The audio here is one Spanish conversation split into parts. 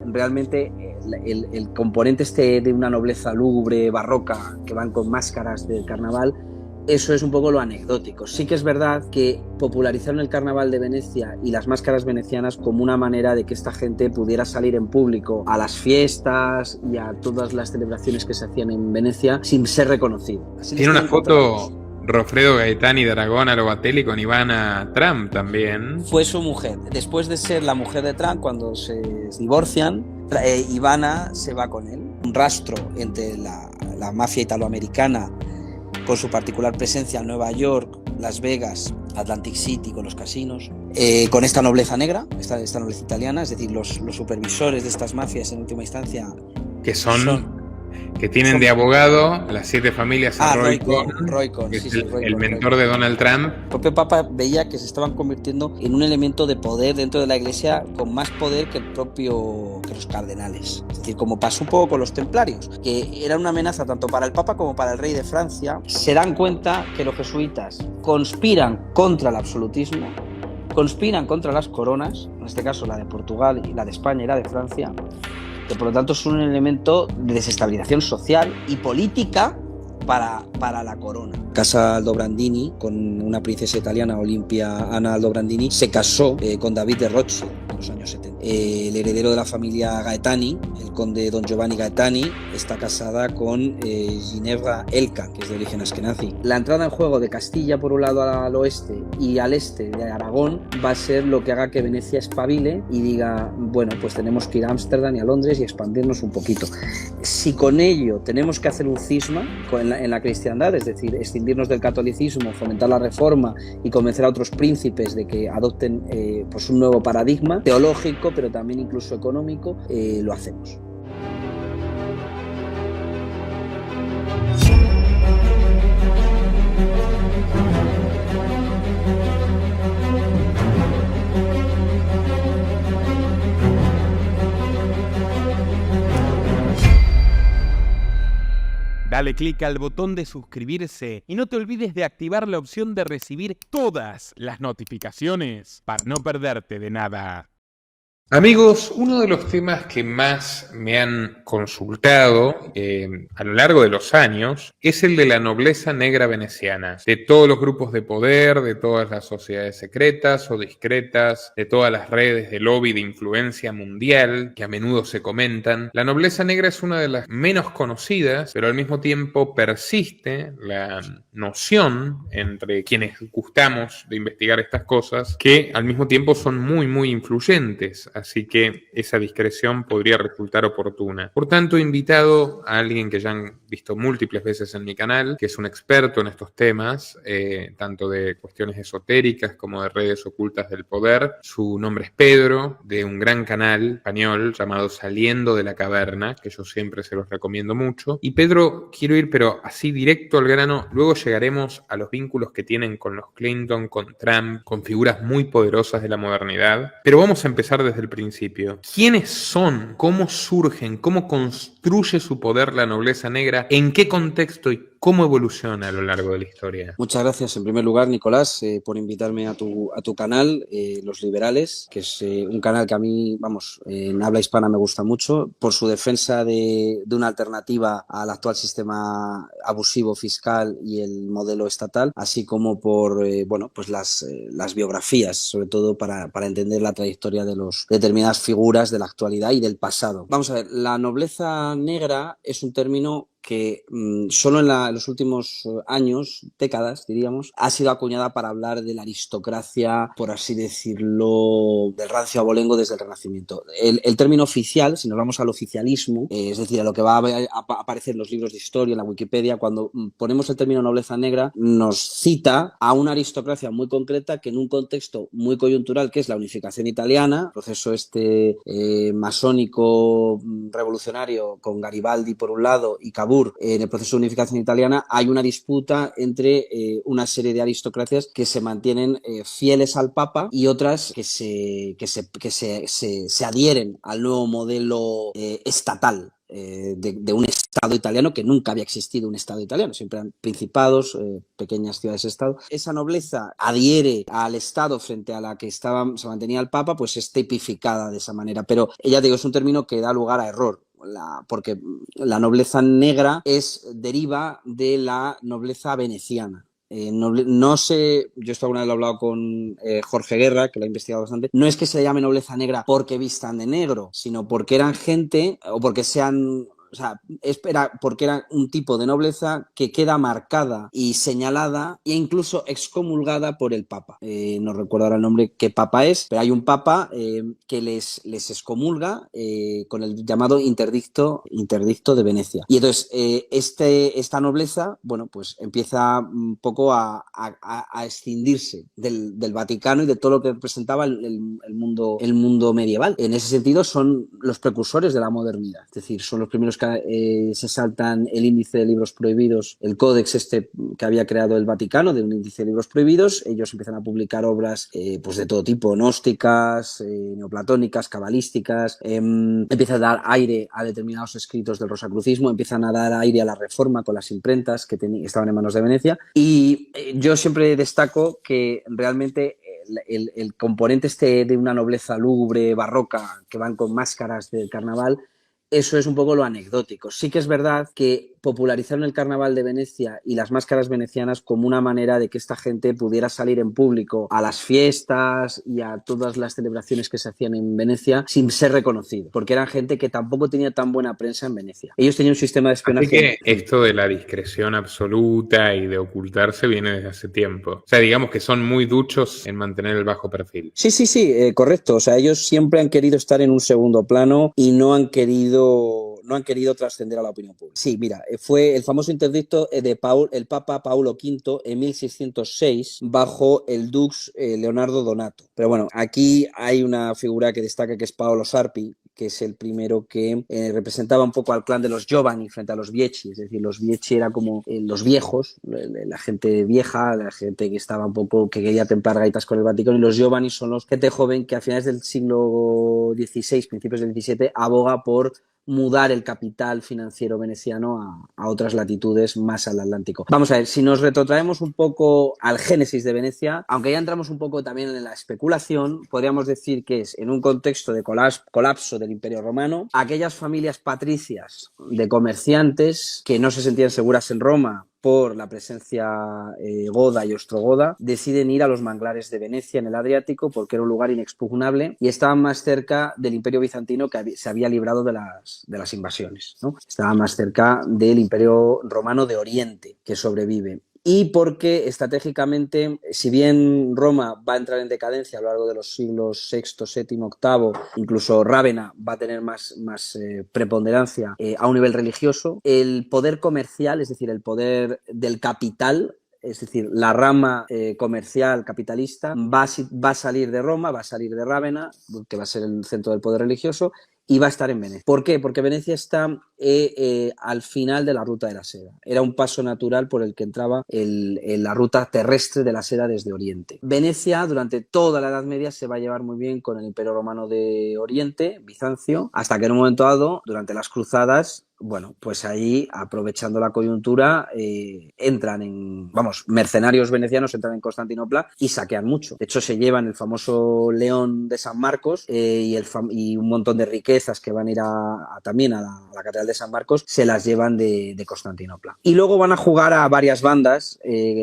Realmente el componente este de una nobleza lúgubre, barroca, que van con máscaras del carnaval, eso es un poco lo anecdótico. Sí que es verdad que popularizaron el carnaval de Venecia y las máscaras venecianas como una manera de que esta gente pudiera salir en público a las fiestas y a todas las celebraciones que se hacían en Venecia sin ser reconocido. Así Tiene una foto Rofredo Gaetani de Aragón a Lobatelli con Ivana Trump también. Fue su mujer. Después de ser la mujer de Trump, cuando se divorcian, Ivana se va con él. Un rastro entre la mafia italoamericana, con su particular presencia en Nueva York, Las Vegas, Atlantic City, con los casinos, con esta nobleza negra, esta nobleza italiana, es decir, los supervisores de estas mafias en última instancia, que tienen de abogado las 7 familias a Roy Cohn, que es el mentor de Donald Trump. El propio Papa veía que se estaban convirtiendo en un elemento de poder dentro de la Iglesia, con más poder que los cardenales. Es decir, como pasó un poco con los templarios, que era una amenaza tanto para el Papa como para el rey de Francia. Se dan cuenta que los jesuitas conspiran contra el absolutismo, conspiran contra las coronas, en este caso la de Portugal y la de España y la de Francia, que por lo tanto es un elemento de desestabilización social y política para la corona. Casa Aldobrandini, con una princesa italiana, Olimpia Anna Aldobrandini, se casó con David de Rothschild en los años 70. El heredero de la familia Gaetani, el conde Don Giovanni Gaetani, está casada con Ginevra Elka, que es de origen askenazi. La entrada en juego de Castilla por un lado al oeste y al este de Aragón va a ser lo que haga que Venecia espabile y diga, bueno, pues tenemos que ir a Ámsterdam y a Londres y expandirnos un poquito. Si con ello tenemos que hacer un cisma en la cristiandad, es decir, escindirnos del catolicismo, fomentar la reforma y convencer a otros príncipes de que adopten pues un nuevo paradigma teológico, pero también incluso económico, lo hacemos. Dale clic al botón de suscribirse y no te olvides de activar la opción de recibir todas las notificaciones para no perderte de nada. Amigos, uno de los temas que más me han consultado a lo largo de los años es el de la nobleza negra veneciana, de todos los grupos de poder, de todas las sociedades secretas o discretas, de todas las redes de lobby de influencia mundial que a menudo se comentan. La nobleza negra es una de las menos conocidas, pero al mismo tiempo persiste la noción entre quienes gustamos de investigar estas cosas, que al mismo tiempo son muy, muy influyentes. Así que esa discreción podría resultar oportuna. Por tanto, he invitado a alguien que ya han visto múltiples veces en mi canal, que es un experto en estos temas, tanto de cuestiones esotéricas como de redes ocultas del poder. Su nombre es Pedro, de un gran canal español llamado Saliendo de la Caverna, que yo siempre se los recomiendo mucho. Y Pedro, quiero ir pero así directo al grano, luego llegaremos a los vínculos que tienen con los Clinton, con Trump, con figuras muy poderosas de la modernidad. Pero vamos a empezar desde el principio. ¿Quiénes son? ¿Cómo surgen? ¿Cómo construye su poder la nobleza negra? ¿En qué contexto y cómo evoluciona a lo largo de la historia? Muchas gracias en primer lugar, Nicolás, por invitarme a tu canal, Los Liberales, que es un canal que a mí, en habla hispana me gusta mucho, por su defensa de una alternativa al actual sistema abusivo fiscal y el modelo estatal, así como por pues las biografías, sobre todo para entender la trayectoria de determinadas figuras de la actualidad y del pasado. Vamos a ver, la nobleza negra es un término que solo en los últimos años, décadas diríamos, ha sido acuñada para hablar de la aristocracia, por así decirlo, del rancio abolengo desde el Renacimiento. El término oficial, si nos vamos al oficialismo, es decir, a lo que va a aparecer en los libros de historia, en la Wikipedia, cuando ponemos el término nobleza negra, nos cita a una aristocracia muy concreta que en un contexto muy coyuntural, que es la unificación italiana, el proceso masónico revolucionario con Garibaldi por un lado y Cavour en el proceso de unificación italiana, hay una disputa entre una serie de aristocracias que se mantienen fieles al Papa y otras que se adhieren al nuevo modelo estatal. de un Estado italiano, que nunca había existido un Estado italiano, siempre eran principados, pequeñas ciudades-estado. Esa nobleza adhiere al Estado frente a la que se mantenía el Papa, pues es tipificada de esa manera. Pero ya digo, es un término que da lugar a error. Porque la nobleza negra deriva de la nobleza veneciana. No sé, yo esto alguna vez lo he hablado con Jorge Guerra, que lo ha investigado bastante, no es que se llame nobleza negra porque vistan de negro, sino porque eran gente, o porque sean... O sea, porque era un tipo de nobleza que queda marcada y señalada e incluso excomulgada por el Papa. No recuerdo ahora el nombre qué Papa es, pero hay un Papa que les excomulga con el llamado interdicto de Venecia. Y entonces esta nobleza, bueno, pues empieza un poco a escindirse del Vaticano y de todo lo que representaba el mundo medieval. En ese sentido son los precursores de la modernidad, es decir, son los primeros que se saltan el índice de libros prohibidos, el códex que había creado el Vaticano de un índice de libros prohibidos. Ellos empiezan a publicar obras pues de todo tipo, gnósticas, neoplatónicas, cabalísticas, empiezan a dar aire a determinados escritos del rosacrucismo, empiezan a dar aire a la Reforma con las imprentas que estaban en manos de Venecia. Y yo siempre destaco que realmente el componente de una nobleza lúgubre, barroca, que van con máscaras del carnaval, eso es un poco lo anecdótico. Sí que es verdad que popularizaron el carnaval de Venecia y las máscaras venecianas como una manera de que esta gente pudiera salir en público a las fiestas y a todas las celebraciones que se hacían en Venecia sin ser reconocido, porque eran gente que tampoco tenía tan buena prensa en Venecia. Ellos tenían un sistema de espionaje. Así que esto de la discreción absoluta y de ocultarse viene desde hace tiempo. O sea, digamos que son muy duchos en mantener el bajo perfil. Sí, correcto. O sea, ellos siempre han querido estar en un segundo plano y no han querido trascender a la opinión pública. Sí, mira, fue el famoso interdicto el Papa Paulo V en 1606 bajo el Dux Leonardo Donato. Pero bueno, aquí hay una figura que destaca, que es Paolo Sarpi, que es el primero que representaba un poco al clan de los Giovanni frente a los Vieci. Es decir, los Vieci era como los viejos, la gente vieja, la gente que estaba un poco, que quería templar gaitas con el Vaticano, y los Giovanni son los gente joven que a finales del siglo XVI, principios del XVII, aboga por mudar el capital financiero veneciano a otras latitudes más al Atlántico. Vamos a ver, si nos retrotraemos un poco al génesis de Venecia, aunque ya entramos un poco también en la especulación, podríamos decir que es en un contexto de colapso del Imperio Romano, aquellas familias patricias de comerciantes que no se sentían seguras en Roma por la presencia goda y ostrogoda, deciden ir a los manglares de Venecia en el Adriático porque era un lugar inexpugnable y estaban más cerca del Imperio Bizantino, que se había librado de las invasiones, ¿no? Estaban más cerca del Imperio Romano de Oriente, que sobrevive. Y porque estratégicamente, si bien Roma va a entrar en decadencia a lo largo de los siglos VI, VII, VIII, incluso Rávena va a tener más preponderancia a un nivel religioso, el poder comercial, es decir, el poder del capital, es decir, la rama comercial capitalista va a salir de Roma, va a salir de Rávena, que va a ser el centro del poder religioso, y va a estar en Venecia. ¿Por qué? Porque Venecia está al final de la ruta de la seda. Era un paso natural por el que entraba la ruta terrestre de la seda desde Oriente. Venecia, durante toda la Edad Media, se va a llevar muy bien con el Imperio Romano de Oriente, Bizancio, hasta que en un momento dado, durante las cruzadas, bueno, pues ahí, aprovechando la coyuntura, mercenarios venecianos entran en Constantinopla y saquean mucho. De hecho, se llevan el famoso León de San Marcos y un montón de riquezas que van a ir también a la Catedral de San Marcos, se las llevan de Constantinopla. Y luego van a jugar a varias bandas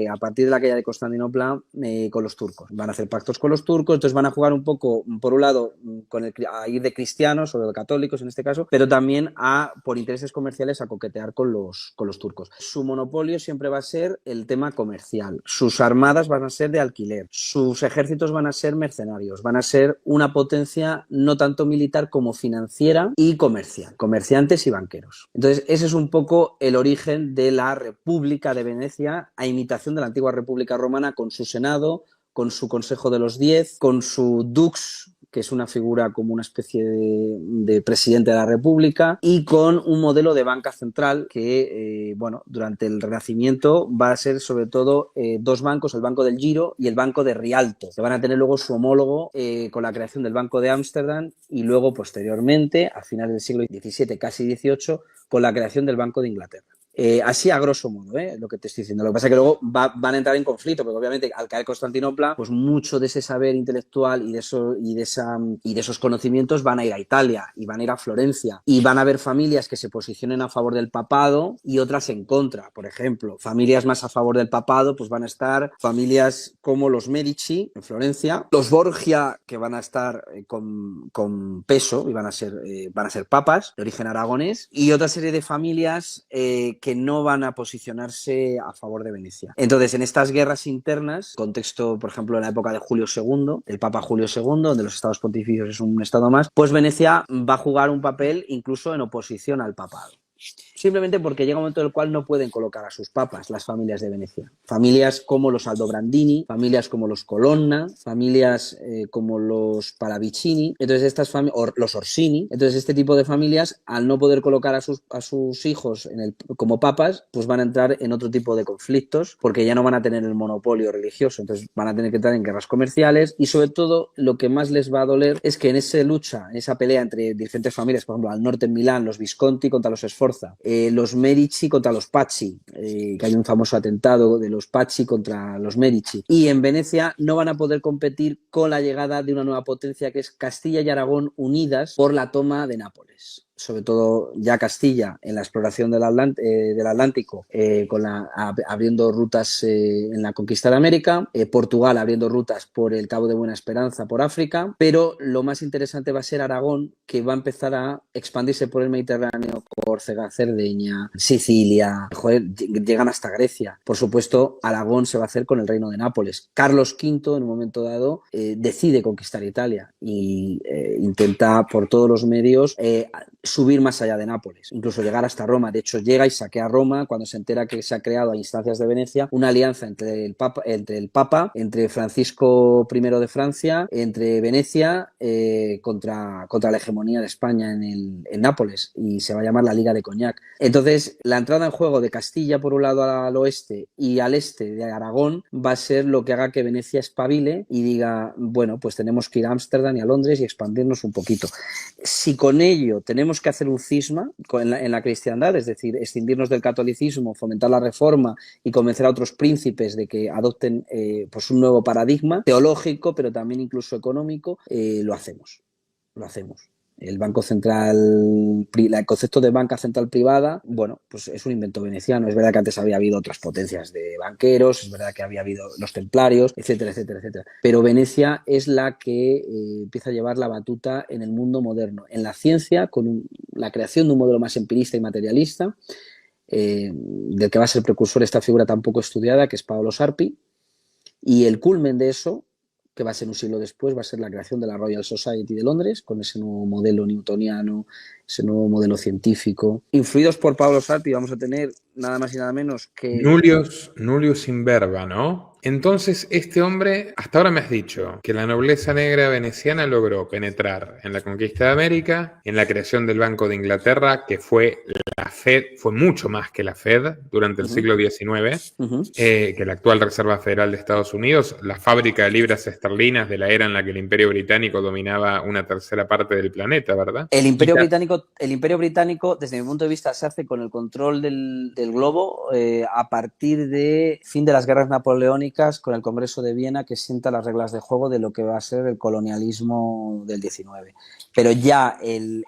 a partir de la caída de Constantinopla con los turcos. Van a hacer pactos con los turcos, entonces van a jugar un poco, por un lado, a ir de cristianos o de católicos en este caso, pero también por intereses comerciales a coquetear con los turcos. Su monopolio siempre va a ser el tema comercial. Sus armadas van a ser de alquiler. Sus ejércitos van a ser mercenarios. Van a ser una potencia no tanto militar como financiera y comercial. Comerciantes y banqueros. Entonces, ese es un poco el origen de la República de Venecia, a imitación de la antigua República Romana, con su Senado, con su Consejo de los 10, con su Dux, que es una figura como una especie de presidente de la República, y con un modelo de banca central que, durante el Renacimiento va a ser sobre todo dos bancos, el Banco del Giro y el Banco de Rialto, que van a tener luego su homólogo con la creación del Banco de Ámsterdam y luego posteriormente, a finales del siglo XVII, casi XVIII, con la creación del Banco de Inglaterra. Así a grosso modo, lo que te estoy diciendo. Lo que pasa es que luego van a entrar en conflicto, porque obviamente al caer Constantinopla, pues mucho de ese saber intelectual y de esos conocimientos van a ir a Italia y van a ir a Florencia, y van a haber familias que se posicionen a favor del papado y otras en contra. Por ejemplo, familias más a favor del papado, pues van a estar familias como los Medici en Florencia, los Borgia, que van a estar con peso y van a ser papas de origen aragonés, y otra serie de familias que no van a posicionarse a favor de Venecia. Entonces, en estas guerras internas, contexto, por ejemplo, en la época de Julio II, el Papa Julio II, donde los estados pontificios es un estado más, pues Venecia va a jugar un papel incluso en oposición al papado. Simplemente porque llega un momento en el cual no pueden colocar a sus papas las familias de Venecia. Familias como los Aldobrandini, familias como los Colonna, familias como los Pallavicini, entonces estas o los Orsini. Entonces este tipo de familias, al no poder colocar a sus hijos como papas, pues van a entrar en otro tipo de conflictos, porque ya no van a tener el monopolio religioso. Entonces van a tener que entrar en guerras comerciales, y sobre todo lo que más les va a doler es que en esa pelea entre diferentes familias, por ejemplo, al norte en Milán, los Visconti contra los Sforza, los Medici contra los Pazzi, que hay un famoso atentado de los Pazzi contra los Medici, y en Venecia no van a poder competir con la llegada de una nueva potencia que es Castilla y Aragón unidas por la toma de Nápoles. Sobre todo ya Castilla en la exploración del Atlántico, abriendo rutas en la conquista de América, Portugal abriendo rutas por el Cabo de Buena Esperanza, por África, pero lo más interesante va a ser Aragón, que va a empezar a expandirse por el Mediterráneo, Córcega, Cerdeña, Sicilia, llegan hasta Grecia. Por supuesto, Aragón se va a hacer con el reino de Nápoles. Carlos V, en un momento dado, decide conquistar Italia y intenta por todos los medios subir más allá de Nápoles, incluso llegar hasta Roma. De hecho, llega y saquea Roma cuando se entera que se ha creado a instancias de Venecia una alianza entre el Papa, entre Francisco I de Francia, entre Venecia contra la hegemonía de España en Nápoles, y se va a llamar la Liga de Cognac. Entonces, la entrada en juego de Castilla por un lado al oeste y al este de Aragón va a ser lo que haga que Venecia espabile y diga, bueno, pues tenemos que ir a Ámsterdam y a Londres y expandirnos un poquito. Si con ello tenemos que hacer un cisma en la cristiandad, es decir, escindirnos del catolicismo, fomentar la reforma y convencer a otros príncipes de que adopten pues un nuevo paradigma teológico, pero también incluso económico, lo hacemos. El Banco Central, el concepto de banca central privada, bueno, pues es un invento veneciano. Es verdad que antes había habido otras potencias de banqueros, es verdad que había habido los templarios, etcétera, etcétera, etcétera. Pero Venecia es la que empieza a llevar la batuta en el mundo moderno, en la ciencia, con la creación de un modelo más empirista y materialista, del que va a ser precursor esta figura tan poco estudiada, que es Paolo Sarpi, y el culmen de eso, que va a ser un siglo después, va a ser la creación de la Royal Society de Londres, con ese nuevo modelo newtoniano, ese nuevo modelo científico. Influidos por Paolo Sarpi vamos a tener nada más y nada menos que... Nullius in Verba, ¿no? Entonces, este hombre, hasta ahora me has dicho que la nobleza negra veneciana logró penetrar en la conquista de América, en la creación del Banco de Inglaterra, que fue la Fed, fue mucho más que la Fed durante el siglo XIX, que la actual Reserva Federal de Estados Unidos, la fábrica de libras esterlinas de la era en la que el Imperio Británico dominaba una tercera parte del planeta, ¿verdad? El Imperio Británico, desde mi punto de vista, se hace con el control del globo a partir de fin de las guerras napoleónicas, con el Congreso de Viena, que sienta las reglas de juego de lo que va a ser el colonialismo del XIX. Pero ya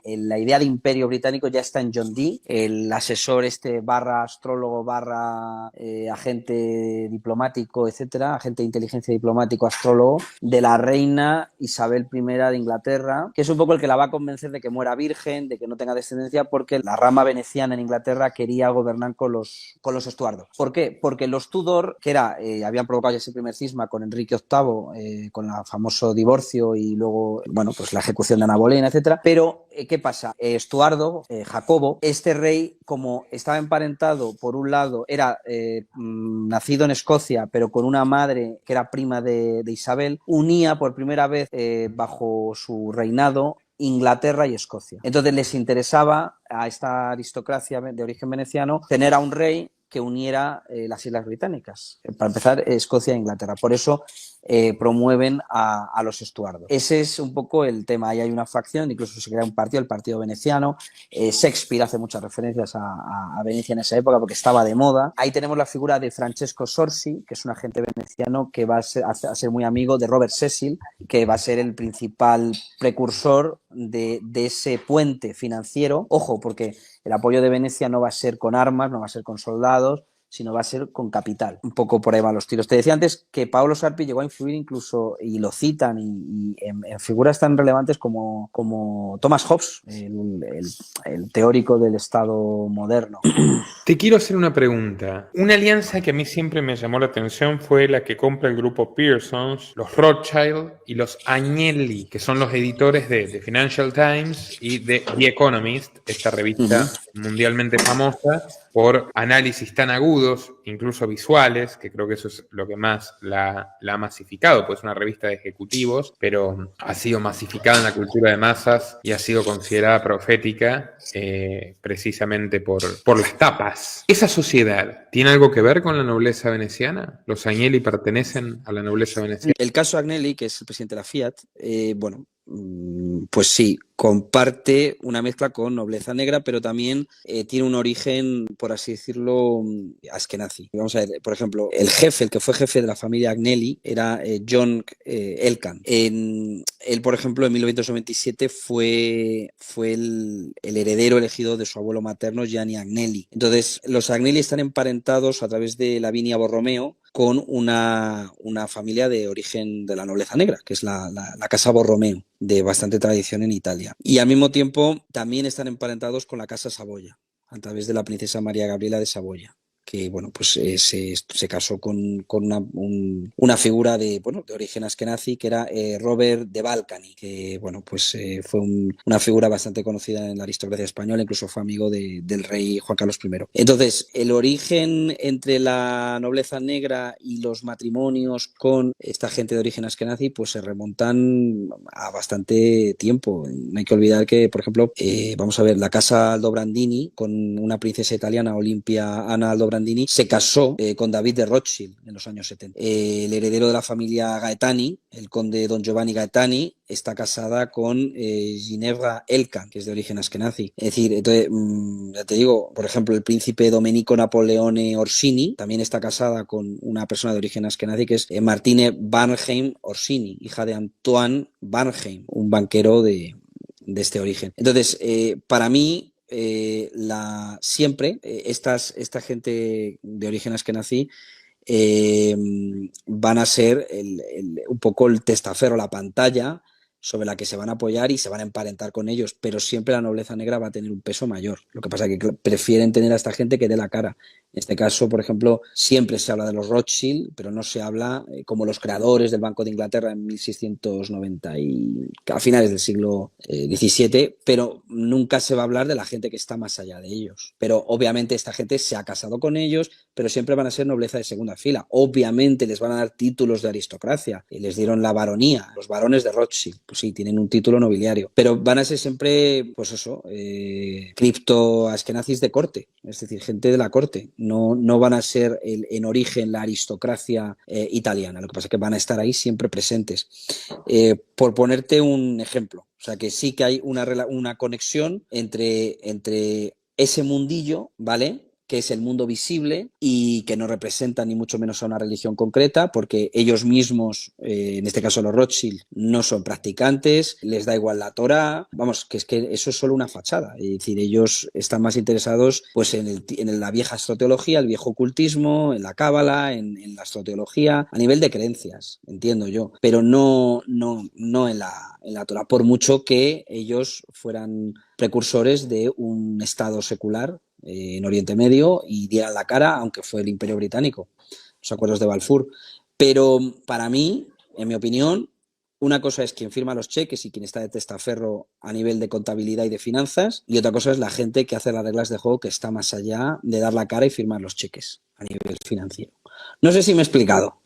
la idea de Imperio Británico ya está en John Dee, el asesor barra astrólogo, barra agente diplomático, etcétera, agente de inteligencia diplomático, astrólogo, de la reina Isabel I de Inglaterra, que es un poco el que la va a convencer de que muera virgen, de que no tenga descendencia, porque la rama veneciana en Inglaterra quería gobernar con los Estuardos. ¿Por qué? Porque los Tudor, que habían provocado ese primer cisma con Enrique VIII, con el famoso divorcio y luego, bueno, pues la ejecución de Ana Bolena, etcétera. Pero, ¿qué pasa? Estuardo, Jacobo, este rey, como estaba emparentado, por un lado, era nacido en Escocia, pero con una madre que era prima de Isabel, unía por primera vez bajo su reinado Inglaterra y Escocia. Entonces les interesaba a esta aristocracia de origen veneciano tener a un rey que uniera las Islas Británicas. Para empezar, Escocia e Inglaterra. Por eso promueven a los Estuardos. Ese es un poco el tema. Ahí hay una facción, incluso se crea un partido, el Partido Veneciano. Shakespeare hace muchas referencias a Venecia en esa época porque estaba de moda. Ahí tenemos la figura de Francesco Sorsi, que es un agente veneciano que va a ser muy amigo de Robert Cecil, que va a ser el principal precursor de ese puente financiero. Ojo, porque el apoyo de Venecia no va a ser con armas, no va a ser con soldados, sino va a ser con capital. Un poco por ahí van los tiros. Te decía antes que Paolo Sarpi llegó a influir incluso, y lo citan, y en figuras tan relevantes como Thomas Hobbes, el teórico del Estado moderno. Te quiero hacer una pregunta. Una alianza que a mí siempre me llamó la atención fue la que compra el grupo Pearsons, los Rothschild y los Agnelli, que son los editores de The Financial Times y de The Economist, esta revista mundialmente famosa por análisis tan agudos, incluso visuales, que creo que eso es lo que más la ha masificado, pues es una revista de ejecutivos, pero ha sido masificada en la cultura de masas y ha sido considerada profética precisamente por las tapas. ¿Esa sociedad tiene algo que ver con la nobleza veneciana? ¿Los Agnelli pertenecen a la nobleza veneciana? El caso Agnelli, que es el presidente de la Fiat, pues sí, comparte una mezcla con nobleza negra, pero también tiene un origen, por así decirlo, askenazi. Vamos a ver, por ejemplo, el que fue jefe de la familia Agnelli era John Elkann. Él, por ejemplo, en 1927 fue el heredero elegido de su abuelo materno, Gianni Agnelli. Entonces, los Agnelli están emparentados a través de Lavinia Borromeo con una familia de origen de la nobleza negra, que es la Casa Borromeo, de bastante tradición en Italia. Y al mismo tiempo también están emparentados con la Casa Saboya, a través de la princesa María Gabriela de Saboya, que bueno, pues se casó con una figura de origen askenazi, que era Robert de Balcany, que bueno, pues fue una figura bastante conocida en la aristocracia española, incluso fue amigo del rey Juan Carlos I. Entonces, el origen entre la nobleza negra y los matrimonios con esta gente de origen askenazi, pues se remontan a bastante tiempo. No hay que olvidar que, por ejemplo, vamos a ver, la casa Aldobrandini, con una princesa italiana, Olimpia Ana Aldobrandini, se casó con David de Rothschild en los años 70. El heredero de la familia Gaetani, el conde Don Giovanni Gaetani, está casada con Ginevra Elkann, que es de origen askenazi. Es decir, entonces, ya te digo, por ejemplo, el príncipe Domenico Napoleone Orsini también está casada con una persona de origen askenazi, que es Martine Barnheim Orsini, hija de Antoine Barnheim, un banquero de este origen. Entonces, para mí, siempre esta gente de origen askenazí van a ser un poco el testaferro, la pantalla sobre la que se van a apoyar y se van a emparentar con ellos, pero siempre la nobleza negra va a tener un peso mayor. Lo que pasa es que prefieren tener a esta gente que dé la cara. En este caso, por ejemplo, siempre se habla de los Rothschild, pero no se habla como los creadores del Banco de Inglaterra en 1690 a finales del siglo XVII, pero nunca se va a hablar de la gente que está más allá de ellos. Pero obviamente esta gente se ha casado con ellos, pero siempre van a ser nobleza de segunda fila. Obviamente les van a dar títulos de aristocracia. Les dieron la baronía, los barones de Rothschild. Pues sí, tienen un título nobiliario, pero van a ser siempre, pues eso, cripto-askenazis de corte, es decir, gente de la corte. No van a ser en origen la aristocracia italiana. Lo que pasa es que van a estar ahí siempre presentes. Por ponerte un ejemplo, o sea que sí que hay una conexión entre ese mundillo, ¿vale?, que es el mundo visible y que no representa ni mucho menos a una religión concreta, porque ellos mismos, en este caso los Rothschild, no son practicantes, les da igual la Torá, vamos, que es que eso es solo una fachada, es decir, ellos están más interesados pues en la vieja astroteología, el viejo ocultismo, en la cábala, en la astroteología, a nivel de creencias, entiendo yo, pero no en la Torá, por mucho que ellos fueran precursores de un estado secular en Oriente Medio y dieran la cara, aunque fue el Imperio Británico, los acuerdos de Balfour. Pero para mí, en mi opinión, una cosa es quien firma los cheques y quien está de testaferro a nivel de contabilidad y de finanzas, y otra cosa es la gente que hace las reglas de juego, que está más allá de dar la cara y firmar los cheques a nivel financiero. No sé si me he explicado.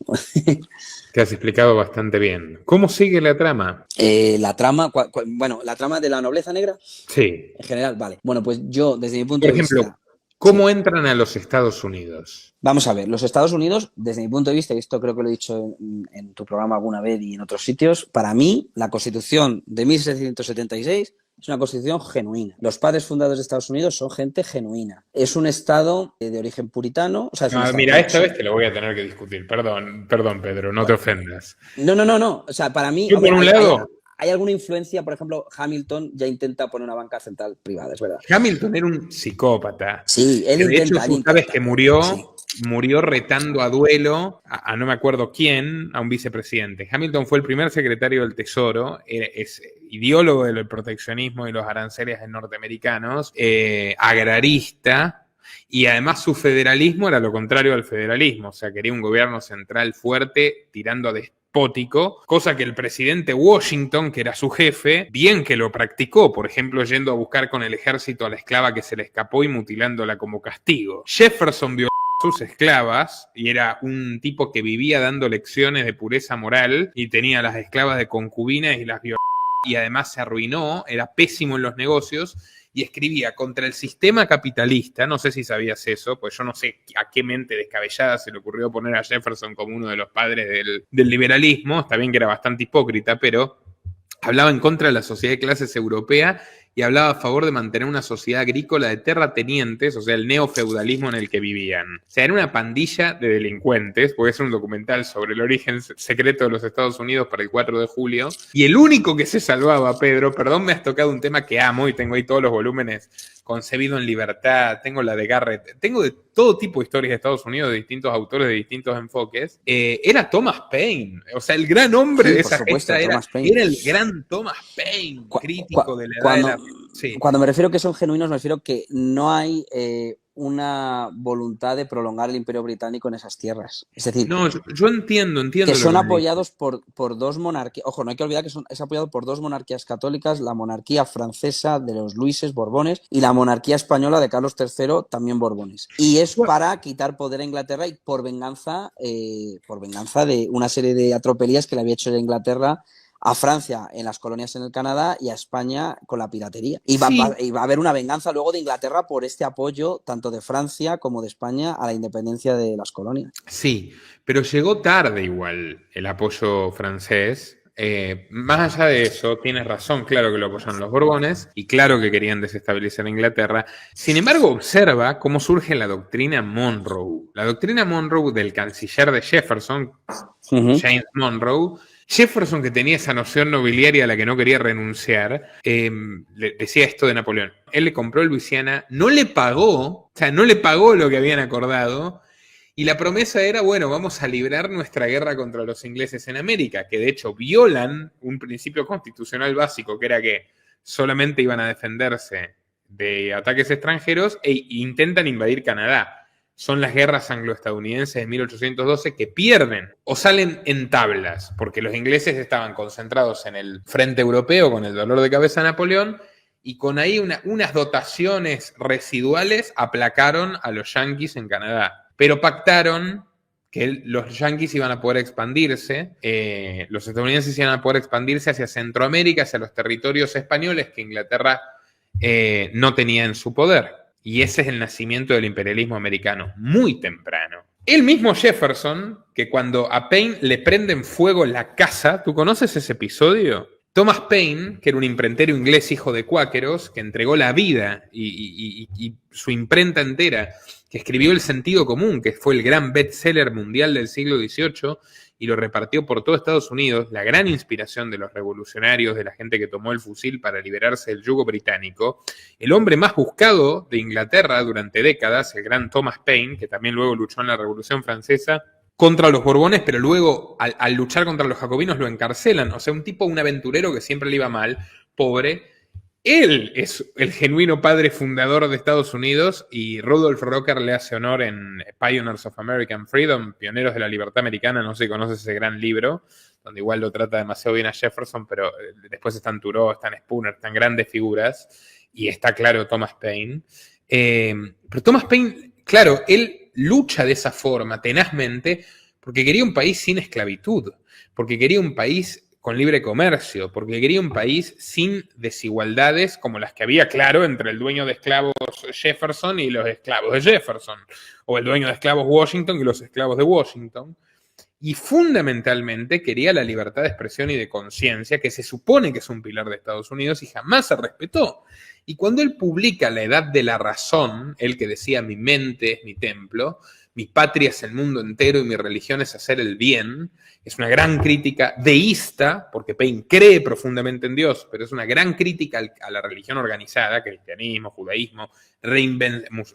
Te has explicado bastante bien. ¿Cómo sigue la trama? La trama, bueno, la trama de la nobleza negra, Sí. en general, vale. Bueno, pues yo, desde mi punto Por de ejemplo, vista... ¿cómo Sí. entran a los Estados Unidos? Vamos a ver, los Estados Unidos, desde mi punto de vista, y esto creo que lo he dicho en tu programa alguna vez y en otros sitios, para mí la Constitución de 1776 es una constitución genuina. Los padres fundadores de Estados Unidos son gente genuina. Es un estado de origen puritano. O sea, es un estado, Mira, esta vez te lo voy a tener que discutir. Perdón, Pedro, no te ofendas. No. O sea, para mí, Yo, por un lado, hay alguna influencia. Por ejemplo, Hamilton ya intenta poner una banca central privada, es verdad. Hamilton era un psicópata. Sí, él de intenta. hecho, tú sabes que murió, sí. Murió retando a duelo a no me acuerdo quién, a un vicepresidente. Hamilton fue el primer secretario del Tesoro, es ideólogo del proteccionismo y los aranceles norteamericanos, agrarista, y además su federalismo era lo contrario al federalismo, o sea, quería un gobierno central fuerte tirando a despótico, cosa que el presidente Washington, que era su jefe, bien que lo practicó, por ejemplo, yendo a buscar con el ejército a la esclava que se le escapó y mutilándola como castigo. Jefferson violó sus esclavas y era un tipo que vivía dando lecciones de pureza moral y tenía a las esclavas de concubinas y las violó y además se arruinó, era pésimo en los negocios y escribía contra el sistema capitalista. No sé si sabías eso, pues yo no sé a qué mente descabellada se le ocurrió poner a Jefferson como uno de los padres del liberalismo. Está bien que era bastante hipócrita, pero hablaba en contra de la sociedad de clases europea y hablaba a favor de mantener una sociedad agrícola de terratenientes, o sea, el neofeudalismo en el que vivían. O sea, era una pandilla de delincuentes, porque es un documental sobre el origen secreto de los Estados Unidos para el 4 de julio, y el único que se salvaba, Pedro, perdón, me has tocado un tema que amo y tengo ahí todos los volúmenes, Concebido en Libertad, tengo la de Garrett, tengo de todo tipo de historias de Estados Unidos, de distintos autores, de distintos enfoques, era Thomas Paine, o sea, el gran hombre de esa gesta era el gran Thomas Paine, crítico de la edad de la... Sí. Cuando me refiero que son genuinos, me refiero que no hay una voluntad de prolongar el Imperio Británico en esas tierras. Es decir, no, yo entiendo. Que son apoyados por dos monarquías. Ojo, no hay que olvidar que es apoyado por dos monarquías católicas, la monarquía francesa de los Luises Borbones y la monarquía española de Carlos III, también Borbones. Y es para quitar poder a Inglaterra y por venganza de una serie de atropelías que le había hecho Inglaterra a Francia en las colonias en el Canadá y a España con la piratería. Y va a haber una venganza luego de Inglaterra por este apoyo tanto de Francia como de España a la independencia de las colonias. Sí, pero llegó tarde igual el apoyo francés. Más allá de eso, tienes razón, claro que lo apoyaron los Borbones y claro que querían desestabilizar a Inglaterra. Sin embargo, observa cómo surge la doctrina Monroe. La doctrina Monroe del canciller de Jefferson, James Monroe. Jefferson, que tenía esa noción nobiliaria a la que no quería renunciar, le decía esto de Napoleón. Él le compró Luisiana, no le pagó lo que habían acordado, y la promesa era, bueno, vamos a librar nuestra guerra contra los ingleses en América, que de hecho violan un principio constitucional básico, que era que solamente iban a defenderse de ataques extranjeros e intentan invadir Canadá. Son las guerras anglo-estadounidenses de 1812 que pierden o salen en tablas, porque los ingleses estaban concentrados en el frente europeo con el dolor de cabeza de Napoleón y con ahí unas dotaciones residuales aplacaron a los yanquis en Canadá. Pero pactaron que los yanquis iban a poder expandirse, los estadounidenses iban a poder expandirse hacia Centroamérica, hacia los territorios españoles que Inglaterra no tenía en su poder. Y ese es el nacimiento del imperialismo americano, muy temprano. El mismo Jefferson, que cuando a Paine le prenden fuego la casa, ¿tú conoces ese episodio? Thomas Paine, que era un imprentero inglés hijo de cuáqueros, que entregó la vida y su imprenta entera, que escribió El sentido común, que fue el gran bestseller mundial del siglo XVIII, y lo repartió por todo Estados Unidos, la gran inspiración de los revolucionarios, de la gente que tomó el fusil para liberarse del yugo británico, el hombre más buscado de Inglaterra durante décadas, el gran Thomas Paine, que también luego luchó en la Revolución Francesa contra los Borbones, pero luego al luchar contra los jacobinos lo encarcelan, o sea, un aventurero que siempre le iba mal, pobre, Él es el genuino padre fundador de Estados Unidos y Rudolph Rocker le hace honor en Pioneers of American Freedom, Pioneros de la Libertad Americana, no sé si conoces ese gran libro, donde igual lo trata demasiado bien a Jefferson, pero después están Thoreau, están Spooner, están grandes figuras, y está claro Thomas Paine. Pero Thomas Paine, claro, él lucha de esa forma, tenazmente, porque quería un país sin esclavitud, porque quería un país con libre comercio, porque quería un país sin desigualdades como las que había, claro, entre el dueño de esclavos Jefferson y los esclavos de Jefferson, o el dueño de esclavos Washington y los esclavos de Washington. Y fundamentalmente quería la libertad de expresión y de conciencia, que se supone que es un pilar de Estados Unidos y jamás se respetó. Y cuando él publica La Edad de la Razón, él que decía mi mente es mi templo, mi patria es el mundo entero y mi religión es hacer el bien, es una gran crítica deísta, porque Paine cree profundamente en Dios, pero es una gran crítica a la religión organizada, cristianismo, judaísmo,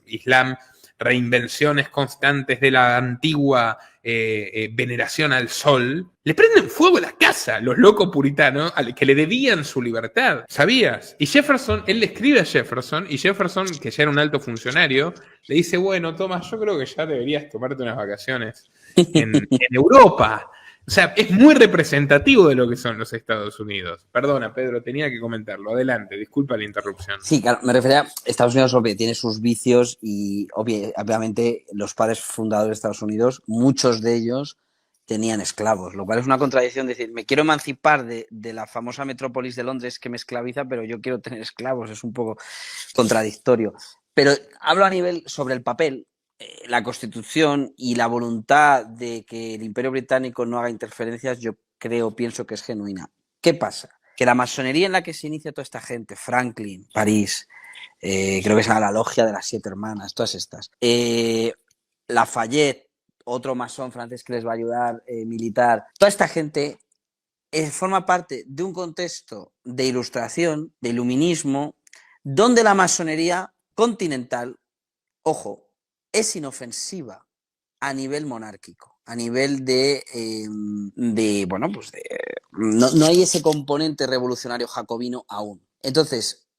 islam, reinvenciones constantes de la antigua veneración al sol. Le prenden fuego a la casa los locos puritanos que le debían su libertad, ¿sabías? Y Jefferson, él le escribe a Jefferson, y Jefferson, que ya era un alto funcionario, le dice, bueno, Thomas, yo creo que ya deberías tomarte unas vacaciones en Europa. O sea, es muy representativo de lo que son los Estados Unidos. Perdona, Pedro, tenía que comentarlo. Adelante, disculpa la interrupción. Sí, claro, me refería a Estados Unidos, obvio, tiene sus vicios y obviamente los padres fundadores de Estados Unidos, muchos de ellos tenían esclavos, lo cual es una contradicción decir, me quiero emancipar de la famosa metrópolis de Londres que me esclaviza, pero yo quiero tener esclavos, es un poco contradictorio. Pero hablo a nivel sobre el papel, la Constitución y la voluntad de que el Imperio Británico no haga interferencias, yo pienso que es genuina. ¿Qué pasa? Que la masonería en la que se inicia toda esta gente, Franklin, París, creo que se llama la Logia de las Siete Hermanas, todas estas, Lafayette, otro masón francés que les va a ayudar, militar, toda esta gente forma parte de un contexto de ilustración, de iluminismo, donde la masonería continental, ojo, es inofensiva a nivel monárquico, a nivel bueno, pues no hay ese componente revolucionario jacobino aún. Entonces,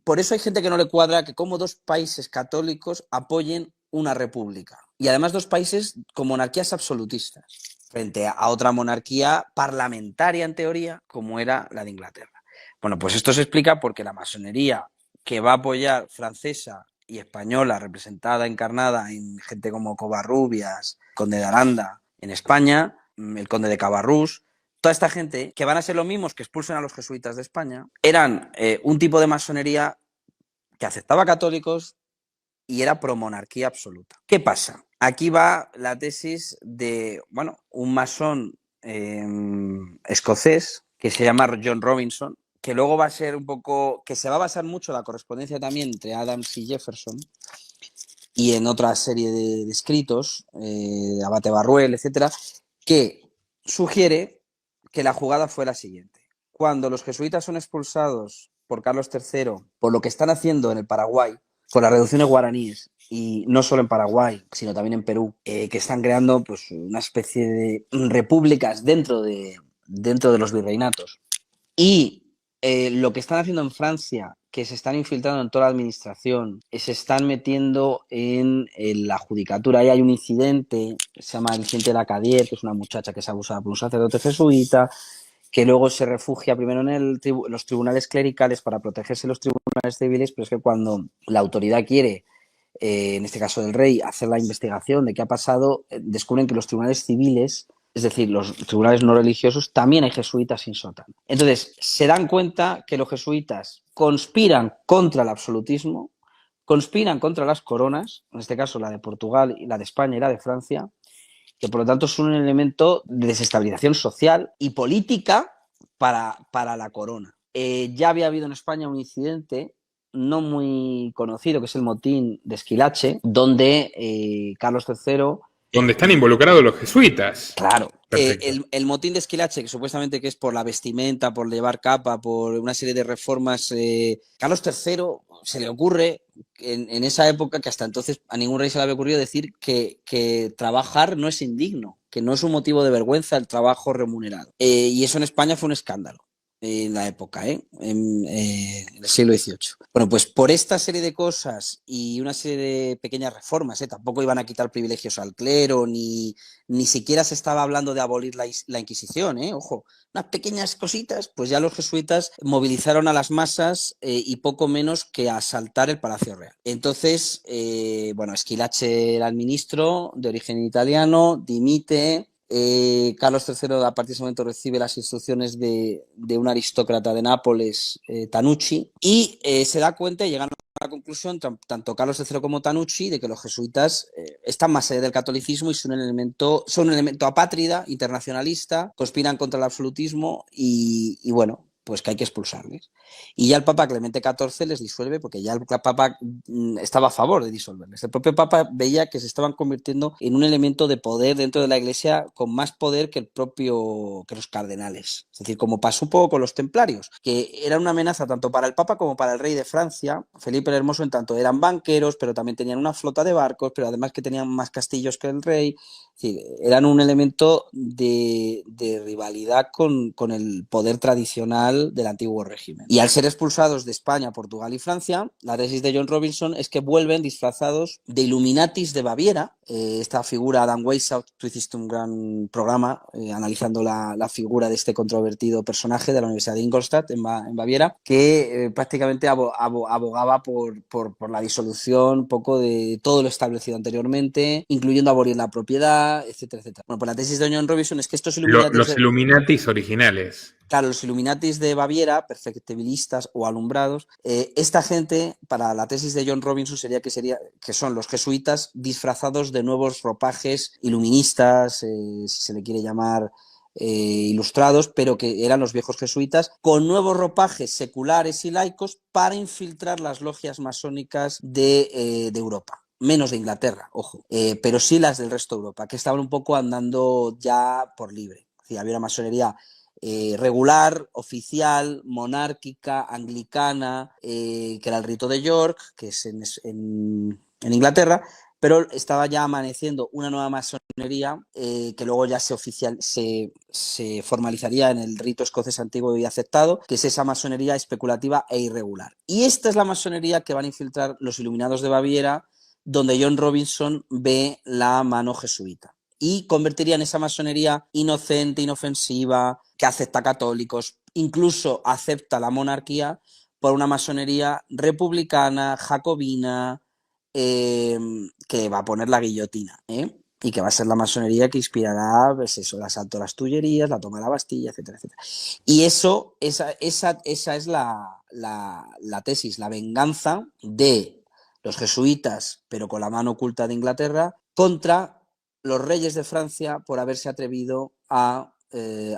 por eso hay gente que no le cuadra que como dos países católicos apoyen una república. Y además dos países con monarquías absolutistas, frente a otra monarquía parlamentaria en teoría, como era la de Inglaterra. Bueno, pues esto se explica porque la masonería que va a apoyar francesa y española, representada, encarnada en gente como Covarrubias, conde de Aranda en España, el conde de Cabarrús, toda esta gente, que van a ser los mismos que expulsan a los jesuitas de España, eran un tipo de masonería que aceptaba católicos y era pro-monarquía absoluta. ¿Qué pasa? Aquí va la tesis de, bueno, un masón escocés que se llama John Robinson, que luego va a ser un poco, que se va a basar mucho en la correspondencia también entre Adams y Jefferson y en otra serie de escritos, Abate Barruel, etcétera, que sugiere que la jugada fue la siguiente. Cuando los jesuitas son expulsados por Carlos III por lo que están haciendo en el Paraguay, con las reducciones guaraníes, y no solo en Paraguay, sino también en Perú, que están creando pues, una especie de repúblicas dentro de los virreinatos. Y lo que están haciendo en Francia, que se están infiltrando en toda la administración, se están metiendo en la judicatura. Ahí hay un incidente, se llama el incidente de la Cadier, que es una muchacha que es abusada por un sacerdote jesuita, que luego se refugia primero en los tribunales clericales para protegerse los tribunales civiles, pero es que cuando la autoridad quiere, en este caso del rey, hacer la investigación de qué ha pasado, descubren que los tribunales civiles, es decir, los tribunales no religiosos, también hay jesuitas sin sótano. Entonces, se dan cuenta que los jesuitas conspiran contra el absolutismo, conspiran contra las coronas, en este caso la de Portugal, y la de España y la de Francia, que por lo tanto son un elemento de desestabilización social y política para la corona. Ya había habido en España un incidente no muy conocido, que es el motín de Esquilache, donde Carlos III... Donde están involucrados los jesuitas. Claro. El motín de Esquilache, que supuestamente que es por la vestimenta, por llevar capa, por una serie de reformas, Carlos III se le ocurre en esa época, que hasta entonces a ningún rey se le había ocurrido, decir que trabajar no es indigno, que no es un motivo de vergüenza el trabajo remunerado. Y eso en España fue un escándalo. en la época, en el siglo XVIII. Bueno, pues por esta serie de cosas y una serie de pequeñas reformas, tampoco iban a quitar privilegios al clero, ni siquiera se estaba hablando de abolir la Inquisición, ojo, unas pequeñas cositas, pues ya los jesuitas movilizaron a las masas y poco menos que a asaltar el Palacio Real. Entonces, bueno, Schillace era el ministro de origen italiano, dimite. Carlos III a partir de ese momento recibe las instrucciones de un aristócrata de Nápoles, Tanucci, y se da cuenta y llegan a la conclusión, tanto Carlos III como Tanucci, de que los jesuitas están más allá del catolicismo y son un elemento apátrida, internacionalista, conspiran contra el absolutismo y bueno, pues que hay que expulsarles. Y ya el Papa Clemente XIV les disuelve porque ya el Papa estaba a favor de disolverles. El propio Papa veía que se estaban convirtiendo en un elemento de poder dentro de la Iglesia con más poder que los cardenales. Es decir, como pasó un poco con los templarios, que era una amenaza tanto para el Papa como para el rey de Francia. Felipe el Hermoso, en tanto eran banqueros, pero también tenían una flota de barcos, pero además que tenían más castillos que el rey. Es decir, eran un elemento de rivalidad con el poder tradicional del antiguo régimen. Y al ser expulsados de España, Portugal y Francia, la tesis de John Robinson es que vuelven disfrazados de Illuminatis de Baviera. Esta figura, Adam Weishaupt, tú hiciste un gran programa analizando la figura de este controvertido personaje de la Universidad de Ingolstadt en Baviera, que prácticamente abogaba por la disolución un poco de todo lo establecido anteriormente, incluyendo abolir la propiedad, etcétera, etcétera. Bueno, pues la tesis de John Robinson es que estos Illuminatis... Los Illuminatis originales. Claro, los Illuminatis de Baviera, perfectibilistas o alumbrados, esta gente, para la tesis de John Robinson, que son los jesuitas disfrazados de nuevos ropajes iluministas, si se le quiere llamar ilustrados, pero que eran los viejos jesuitas, con nuevos ropajes seculares y laicos para infiltrar las logias masónicas de Europa. Menos de Inglaterra, ojo, pero sí las del resto de Europa, que estaban un poco andando ya por libre. Es decir, había una masonería regular, oficial, monárquica, anglicana, que era el rito de York, que es en Inglaterra, pero estaba ya amaneciendo una nueva masonería que luego ya se formalizaría en el rito escocés antiguo y aceptado, que es esa masonería especulativa e irregular. Y esta es la masonería que van a infiltrar los Iluminados de Baviera, donde John Robinson ve la mano jesuita. Y convertirían esa masonería inocente, inofensiva, que acepta católicos, incluso acepta la monarquía, por una masonería republicana, jacobina, que va a poner la guillotina, y que va a ser la masonería que inspirará, pues eso, el asalto a las Tullerías, la toma de la Bastilla, etcétera, etcétera. Y esa es la tesis, la venganza de los jesuitas, pero con la mano oculta de Inglaterra, contra los reyes de Francia por haberse atrevido a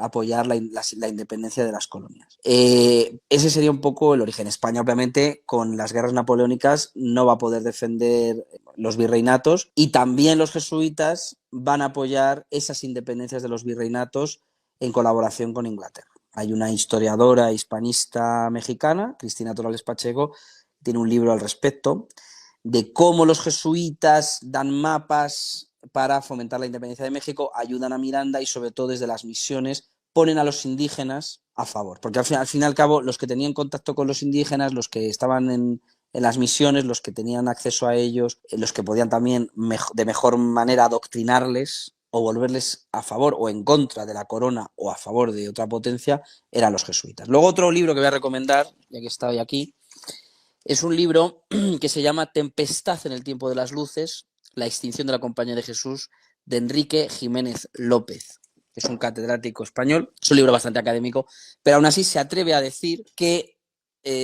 apoyar la independencia de las colonias. Ese sería un poco el origen. España, obviamente, con las guerras napoleónicas no va a poder defender los virreinatos, y también los jesuitas van a apoyar esas independencias de los virreinatos en colaboración con Inglaterra. Hay una historiadora hispanista mexicana, Cristina Torales Pacheco, tiene un libro al respecto, de cómo los jesuitas dan mapas para fomentar la independencia de México, ayudan a Miranda y sobre todo desde las misiones ponen a los indígenas a favor. Porque al fin y al cabo los que tenían contacto con los indígenas, los que estaban en las misiones, los que tenían acceso a ellos, los que podían también de mejor manera adoctrinarles o volverles a favor o en contra de la corona o a favor de otra potencia, eran los jesuitas. Luego otro libro que voy a recomendar, ya que estoy aquí, es un libro que se llama Tempestad en el tiempo de las luces, la extinción de la Compañía de Jesús, de Enrique Jiménez López, que es un catedrático español. Es un libro bastante académico, pero aún así se atreve a decir que,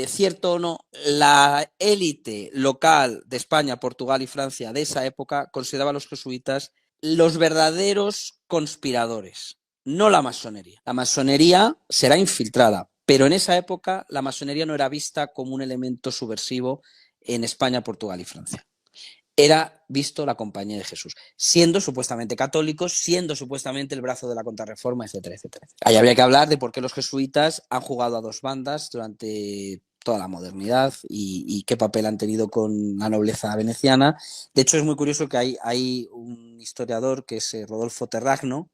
cierto o no, la élite local de España, Portugal y Francia de esa época consideraba a los jesuitas los verdaderos conspiradores, no la masonería. La masonería será infiltrada, pero en esa época la masonería no era vista como un elemento subversivo en España, Portugal y Francia. Era visto la Compañía de Jesús, siendo supuestamente católicos, siendo supuestamente el brazo de la Contrarreforma, etcétera, etcétera. Ahí habría que hablar de por qué los jesuitas han jugado a dos bandas durante toda la modernidad y qué papel han tenido con la nobleza veneciana. De hecho, es muy curioso que hay un historiador que es Rodolfo Terragno,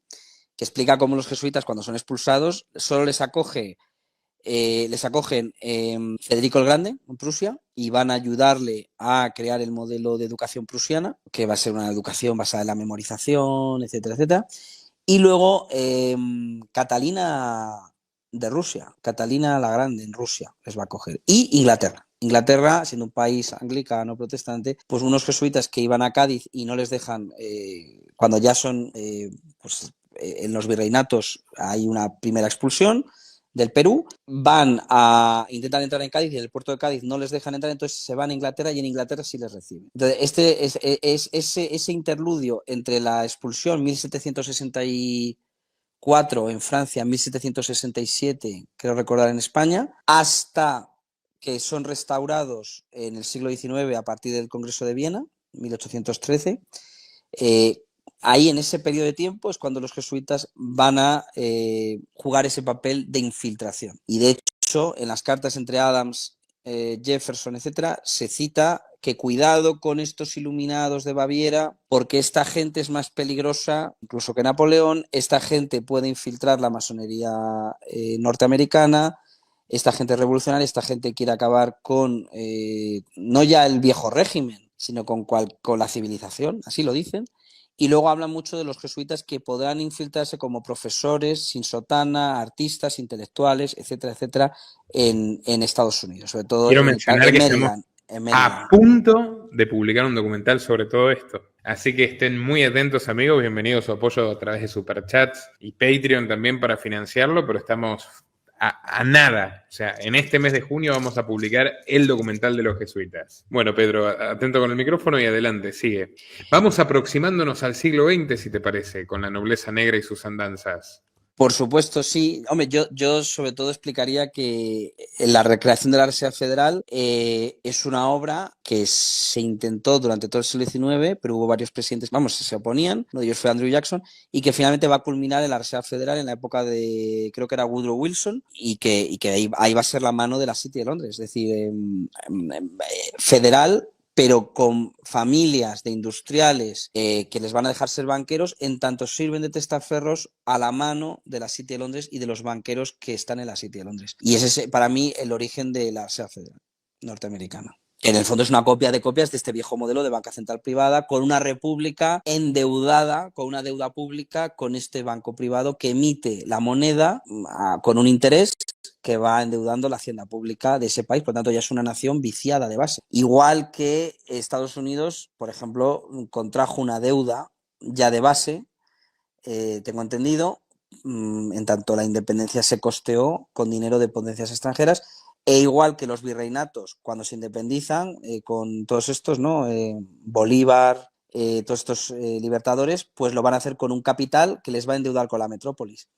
que explica cómo los jesuitas, cuando son expulsados, solo les acoge les acogen Federico el Grande en Prusia y van a ayudarle a crear el modelo de educación prusiana, que va a ser una educación basada en la memorización, etcétera, etcétera. Y luego Catalina de Rusia, Catalina la Grande en Rusia les va a coger. Y Inglaterra. Inglaterra, siendo un país anglicano, protestante, pues unos jesuitas que iban a Cádiz y no les dejan, cuando ya son, en los virreinatos hay una primera expulsión del Perú, intentan entrar en Cádiz y en el puerto de Cádiz no les dejan entrar, entonces se van a Inglaterra y en Inglaterra sí les reciben. Entonces, ese interludio entre la expulsión 1764 en Francia, 1767, creo recordar en España, hasta que son restaurados en el siglo XIX a partir del Congreso de Viena, 1813, ahí en ese periodo de tiempo es cuando los jesuitas van a jugar ese papel de infiltración. Y de hecho, en las cartas entre Adams, Jefferson, etcétera, se cita que cuidado con estos iluminados de Baviera, porque esta gente es más peligrosa incluso que Napoleón, esta gente puede infiltrar la masonería norteamericana, esta gente revolucionaria, esta gente quiere acabar con no ya el viejo régimen, sino con la civilización, así lo dicen. Y luego hablan mucho de los jesuitas que podrán infiltrarse como profesores, sin sotana, artistas, intelectuales, etcétera, etcétera, en Estados Unidos, sobre todo Quiero mencionar que estamos a punto de publicar un documental sobre todo esto. Así que estén muy atentos, amigos. Bienvenidos a su apoyo a través de Superchats y Patreon también para financiarlo, pero estamos a nada. O sea, en este mes de junio vamos a publicar el documental de los jesuitas. Bueno, Pedro, atento con el micrófono y adelante, sigue. Vamos aproximándonos al siglo XX, si te parece, con la nobleza negra y sus andanzas. Por supuesto, sí. Hombre, yo sobre todo explicaría que la recreación de la Reserva Federal es una obra que se intentó durante todo el siglo XIX, pero hubo varios presidentes, se oponían, uno de ellos fue Andrew Jackson, y que finalmente va a culminar en la Reserva Federal en la época de, creo que era Woodrow Wilson, y que ahí va a ser la mano de la City de Londres, es decir, federal, pero con familias de industriales que les van a dejar ser banqueros, en tanto sirven de testaferros a la mano de la City de Londres y de los banqueros que están en la City de Londres. Y ese es, para mí, el origen de la Reserva Federal norteamericana. En el fondo es una copia de copias de este viejo modelo de banca central privada con una república endeudada, con una deuda pública, con este banco privado que emite la moneda con un interés que va endeudando la hacienda pública de ese país. Por lo tanto, ya es una nación viciada de base. Igual que Estados Unidos, por ejemplo, contrajo una deuda ya de base, tengo entendido, en tanto la independencia se costeó con dinero de potencias extranjeras. E igual que los virreinatos, cuando se independizan, con todos estos, ¿no? Bolívar, todos estos libertadores, pues lo van a hacer con un capital que les va a endeudar con la metrópolis.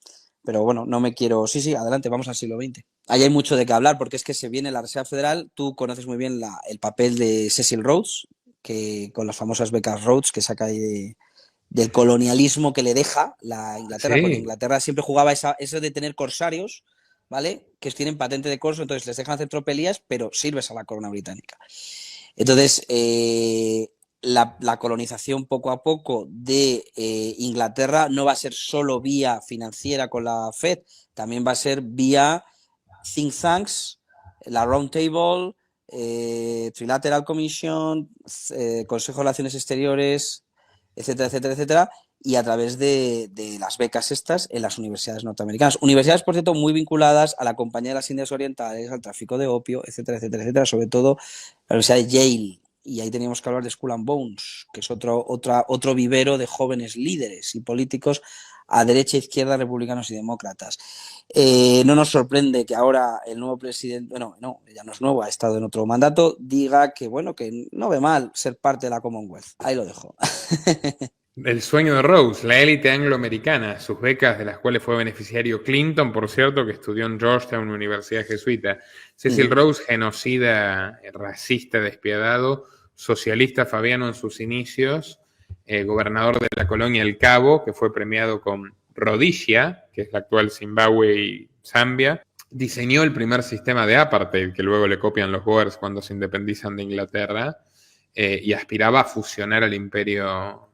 Pero bueno, no me quiero... Sí, adelante, vamos al siglo XX. Ahí hay mucho de qué hablar, porque es que se viene la Reserva Federal. Tú conoces muy bien el papel de Cecil Rhodes, que con las famosas becas Rhodes que saca ahí del colonialismo que le deja la Inglaterra, sí. Porque Inglaterra siempre jugaba eso de tener corsarios, ¿vale? Que tienen patente de corso, entonces les dejan hacer tropelías, pero sirves a la corona británica. Entonces, la colonización poco a poco de Inglaterra no va a ser solo vía financiera con la Fed, también va a ser vía think tanks, la Round Table, Trilateral Commission, Consejo de Relaciones Exteriores, etcétera, etcétera, etcétera, y a través de las becas estas en las universidades norteamericanas. Universidades, por cierto, muy vinculadas a la Compañía de las Indias Orientales, al tráfico de opio, etcétera, etcétera, etcétera, sobre todo la Universidad de Yale. Y ahí teníamos que hablar de Skull and Bones, que es otro vivero de jóvenes líderes y políticos a derecha, izquierda, republicanos y demócratas. No nos sorprende que ahora el nuevo presidente, bueno, no, ya no es nuevo, ha estado en otro mandato, diga que, bueno, que no ve mal ser parte de la Commonwealth. Ahí lo dejo. El sueño de Rhodes, la élite angloamericana, sus becas de las cuales fue beneficiario Clinton, por cierto, que estudió en Georgetown, universidad jesuita. Cecil Rhodes, genocida, racista, despiadado, socialista fabiano en sus inicios, gobernador de la colonia El Cabo, que fue premiado con Rhodesia, que es la actual Zimbabue y Zambia. Diseñó el primer sistema de apartheid, que luego le copian los Boers cuando se independizan de Inglaterra, y aspiraba a fusionar el imperio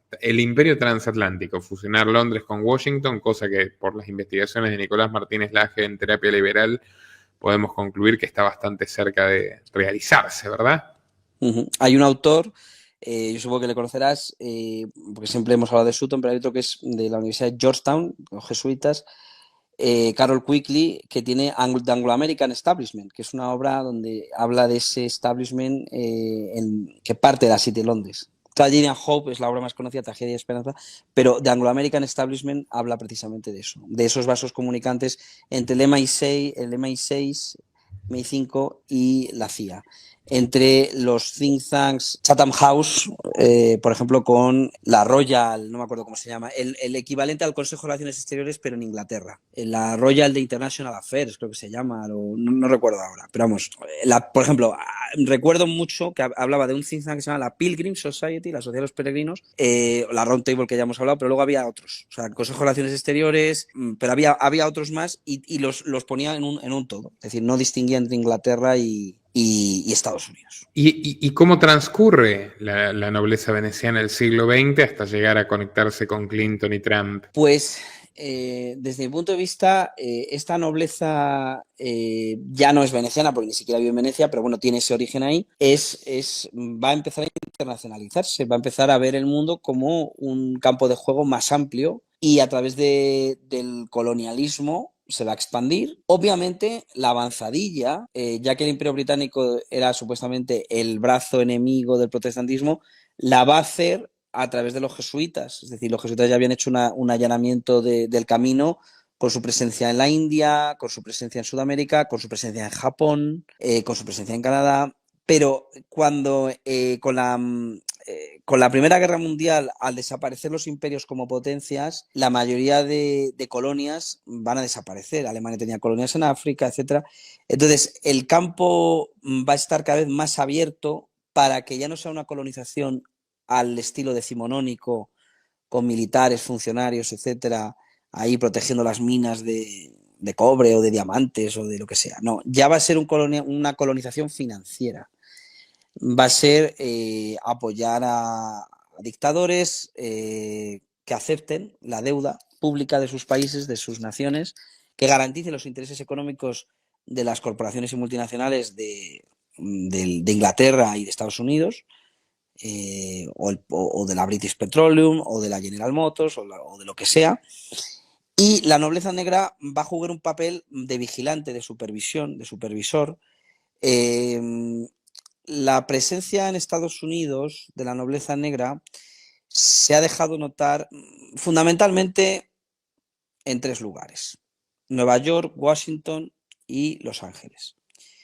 transatlántico, fusionar Londres con Washington, cosa que por las investigaciones de Nicolás Martínez Laje en terapia liberal podemos concluir que está bastante cerca de realizarse, ¿verdad? Hay un autor, yo supongo que le conocerás, porque siempre hemos hablado de Sutton, pero hay otro que es de la Universidad de Georgetown, los jesuitas, Carol Quigley, que tiene The Anglo-American Establishment, que es una obra donde habla de ese establishment que parte de la City de Londres. Tragedy and Hope es la obra más conocida, Tragedia y Esperanza, pero The Anglo-American Establishment habla precisamente de eso, de esos vasos comunicantes entre el MI6, MI5 y la CIA. Entre los think tanks Chatham House, por ejemplo, con la Royal, no me acuerdo cómo se llama, el equivalente al Consejo de Relaciones Exteriores, pero en Inglaterra. La Royal de International Affairs, creo que se llama, no recuerdo ahora. Pero vamos, por ejemplo, recuerdo mucho que hablaba de un think tank que se llama la Pilgrim Society, la Sociedad de los Peregrinos, la Round Table que ya hemos hablado, pero luego había otros. O sea, el Consejo de Relaciones Exteriores, pero había otros más y los ponía en un todo. Es decir, no distinguía entre Inglaterra y Estados Unidos. ¿Y cómo transcurre la nobleza veneciana del siglo XX hasta llegar a conectarse con Clinton y Trump? Pues desde mi punto de vista, esta nobleza ya no es veneciana, porque ni siquiera vive en Venecia, pero bueno, tiene ese origen ahí, va a empezar a internacionalizarse, va a empezar a ver el mundo como un campo de juego más amplio y a través del colonialismo se va a expandir. Obviamente, la avanzadilla, ya que el Imperio Británico era supuestamente el brazo enemigo del protestantismo, la va a hacer a través de los jesuitas. Es decir, los jesuitas ya habían hecho un allanamiento del camino con su presencia en la India, con su presencia en Sudamérica, con su presencia en Japón, con su presencia en Canadá. Pero cuando con la Primera Guerra Mundial, al desaparecer los imperios como potencias, la mayoría de colonias van a desaparecer. Alemania tenía colonias en África, etc. Entonces, el campo va a estar cada vez más abierto para que ya no sea una colonización al estilo decimonónico, con militares, funcionarios, etcétera, ahí protegiendo las minas de cobre o de diamantes o de lo que sea. No, ya va a ser una colonización financiera. Va a ser apoyar a dictadores que acepten la deuda pública de sus países, de sus naciones, que garanticen los intereses económicos de las corporaciones y multinacionales de Inglaterra y de Estados Unidos, o de la British Petroleum, o de la General Motors, o de lo que sea. Y la nobleza negra va a jugar un papel de vigilante, de supervisión, de supervisor. La presencia en Estados Unidos de la nobleza negra se ha dejado notar fundamentalmente en 3 lugares: Nueva York, Washington y Los Ángeles.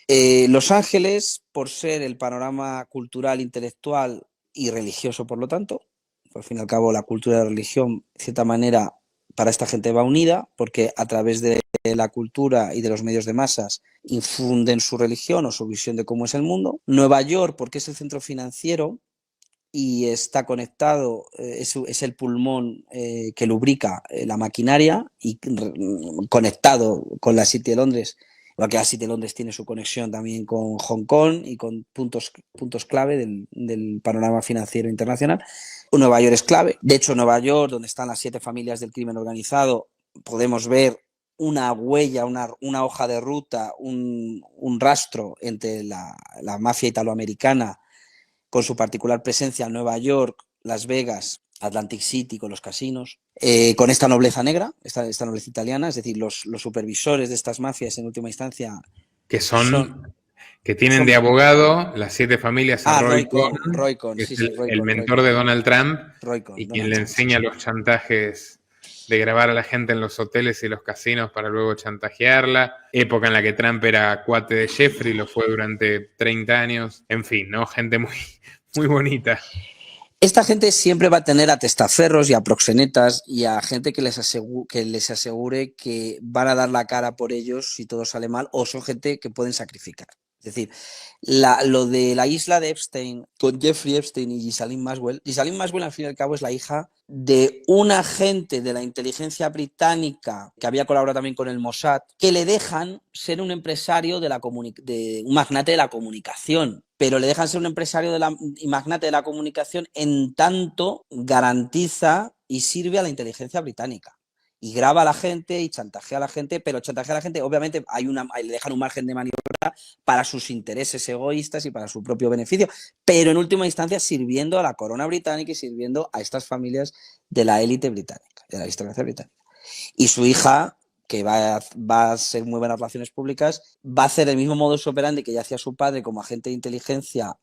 Los Ángeles, por ser el panorama cultural, intelectual y religioso, por lo tanto, al fin y al cabo la cultura y la religión, de cierta manera, para esta gente va unida, porque a través de la cultura y de los medios de masas infunden su religión o su visión de cómo es el mundo. Nueva York, porque es el centro financiero y está conectado, es el pulmón que lubrica la maquinaria, y conectado con la City de Londres, igual que la City de Londres tiene su conexión también con Hong Kong y con puntos clave del panorama financiero internacional. Nueva York es clave. De hecho, Nueva York, donde están las 7 familias del crimen organizado, podemos ver una huella, una hoja de ruta, un rastro entre la mafia italoamericana, con su particular presencia en Nueva York, Las Vegas, Atlantic City, con los casinos, con esta nobleza negra, esta nobleza italiana, es decir, los supervisores de estas mafias en última instancia que tienen de abogado las 7 familias a Roy Cohn, que es el mentor de Donald Trump, y quien le enseña los chantajes de grabar a la gente en los hoteles y los casinos para luego chantajearla. Época en la que Trump era cuate de Jeffrey, lo fue durante 30 años. En fin, ¿no? Gente muy, muy bonita. Esta gente siempre va a tener a testaferros y a proxenetas y a gente que les asegure que van a dar la cara por ellos si todo sale mal, o son gente que pueden sacrificar. Es decir, lo de la isla de Epstein con Jeffrey Epstein y Ghislaine Maxwell. Ghislaine Maxwell, al fin y al cabo, es la hija de un agente de la inteligencia británica que había colaborado también con el Mossad, que le dejan ser un empresario un magnate de la comunicación, pero le dejan ser un empresario y magnate de la comunicación en tanto garantiza y sirve a la inteligencia británica. y graba a la gente y chantajea a la gente, pero chantajea a la gente, obviamente le dejan un margen de maniobra para sus intereses egoístas y para su propio beneficio, pero en última instancia sirviendo a la corona británica y sirviendo a estas familias de la élite británica, de la aristocracia británica. Y su hija, que va a ser muy buenas relaciones públicas, va a hacer el mismo modus operandi que ya hacía su padre como agente de inteligencia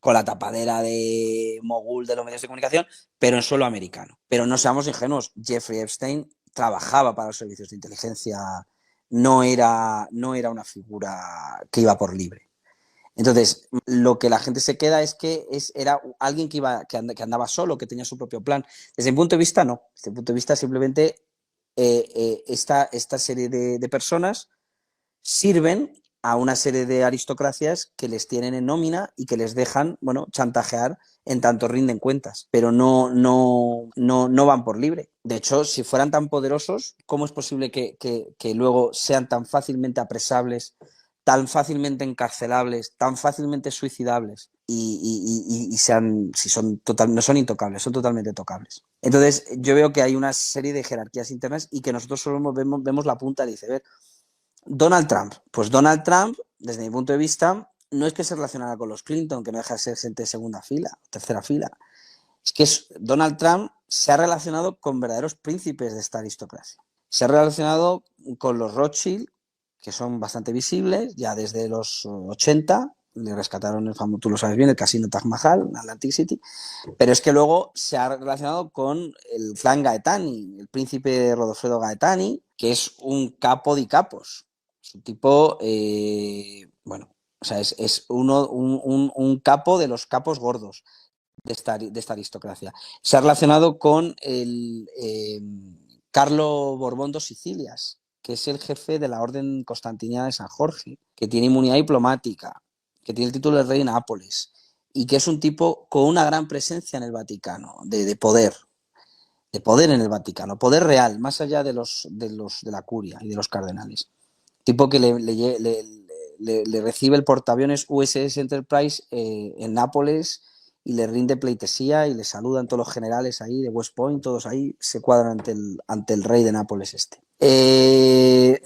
con la tapadera de mogul de los medios de comunicación, pero en suelo americano. Pero no seamos ingenuos, Jeffrey Epstein trabajaba para los servicios de inteligencia, no era una figura que iba por libre. Entonces, lo que la gente se queda es que era alguien que andaba solo, que tenía su propio plan. Desde mi punto de vista, no. Desde mi punto de vista, simplemente esta serie de personas sirven a una serie de aristocracias que les tienen en nómina y que les dejan, bueno, chantajear en tanto rinden cuentas, pero no van por libre. De hecho, si fueran tan poderosos, ¿cómo es posible que luego sean tan fácilmente apresables, tan fácilmente encarcelables, tan fácilmente suicidables y sean, no son intocables, son totalmente tocables? Entonces, yo veo que hay una serie de jerarquías internas y que nosotros solo vemos la punta del iceberg. Donald Trump. Pues Donald Trump, desde mi punto de vista, no es que se relacionara con los Clinton, que no deja de ser gente de segunda fila, tercera fila. Es que Donald Trump se ha relacionado con verdaderos príncipes de esta aristocracia. Se ha relacionado con los Rothschild, que son bastante visibles, ya desde los 80, le rescataron el famoso, tú lo sabes bien, el casino Taj Mahal, en Atlantic City, pero es que luego se ha relacionado con el clan Gaetani, el príncipe Rodolfo Gaetani, que es un capo de capos. Es un tipo, bueno, o sea, es un capo de los capos gordos de esta aristocracia. Se ha relacionado con el Carlo Borbón dos Sicilias, que es el jefe de la Orden Constantiniana de San Jorge, que tiene inmunidad diplomática, que tiene el título de rey de Nápoles y que es un tipo con una gran presencia en el Vaticano, de poder en el Vaticano, poder real, más allá de la curia y de los cardenales. Tipo que le recibe el portaaviones USS Enterprise en Nápoles y le rinde pleitesía y le saludan todos los generales ahí de West Point, todos ahí se cuadran ante el rey de Nápoles este.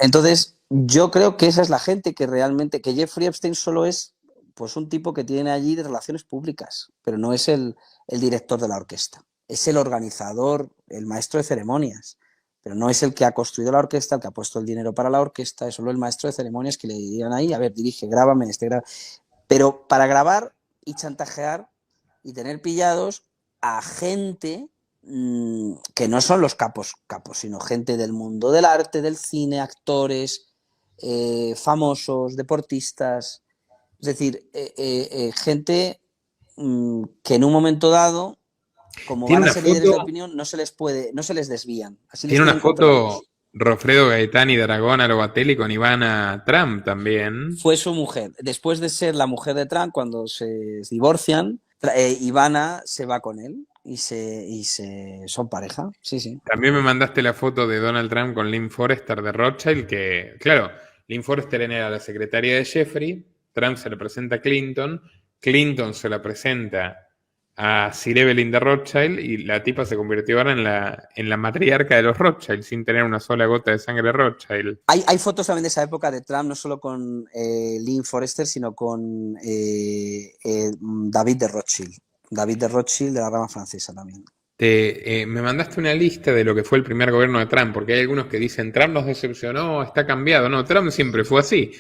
Entonces, yo creo que esa es la gente que realmente, que Jeffrey Epstein solo es pues un tipo que tiene allí de relaciones públicas, pero no es el director de la orquesta, es el organizador, el maestro de ceremonias, pero no es el que ha construido la orquesta, el que ha puesto el dinero para la orquesta, es solo el maestro de ceremonias que le dirían ahí, a ver, dirige, grábame, pero para grabar y chantajear y tener pillados a gente que no son los capos, sino gente del mundo del arte, del cine, actores, famosos, deportistas, es decir, gente que en un momento dado, como van a ser líderes de opinión, no se les desvían. Así tiene una foto Rofredo Gaetani de Aragón a Lobatelli con Ivana Trump también. Fue su mujer. Después de ser la mujer de Trump, cuando se divorcian, Ivana se va con él y son pareja. Sí, sí. También me mandaste la foto de Donald Trump con Lynn Forrester de Rothschild, que, claro, Lynn Forrester era la secretaria de Jeffrey, Trump se la presenta a Clinton se la presenta a Sir Evelyn de Rothschild y la tipa se convirtió ahora en la matriarca de los Rothschild sin tener una sola gota de sangre de Rothschild. Hay fotos también de esa época de Trump, no solo con Lynn Forrester, sino con David de Rothschild. David de Rothschild de la rama francesa también. Me mandaste una lista de lo que fue el primer gobierno de Trump, porque hay algunos que dicen Trump nos decepcionó, está cambiado. No, Trump siempre fue así.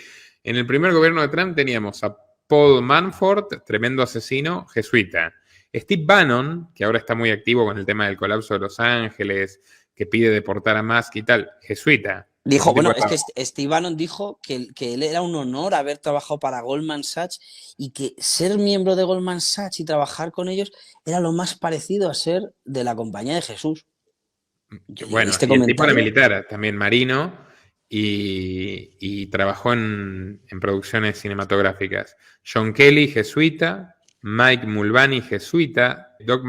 En el primer gobierno de Trump teníamos a Paul Manafort, tremendo asesino, jesuita. Steve Bannon, que ahora está muy activo con el tema del colapso de Los Ángeles, que pide deportar a Musk y tal, jesuita. Dijo, bueno, es que Steve Bannon dijo que él era un honor haber trabajado para Goldman Sachs y que ser miembro de Goldman Sachs y trabajar con ellos era lo más parecido a ser de la Compañía de Jesús. Bueno, y el tipo era militar, también marino, y trabajó en producciones cinematográficas. John Kelly, jesuita. Mike Mulvaney, jesuita. Doug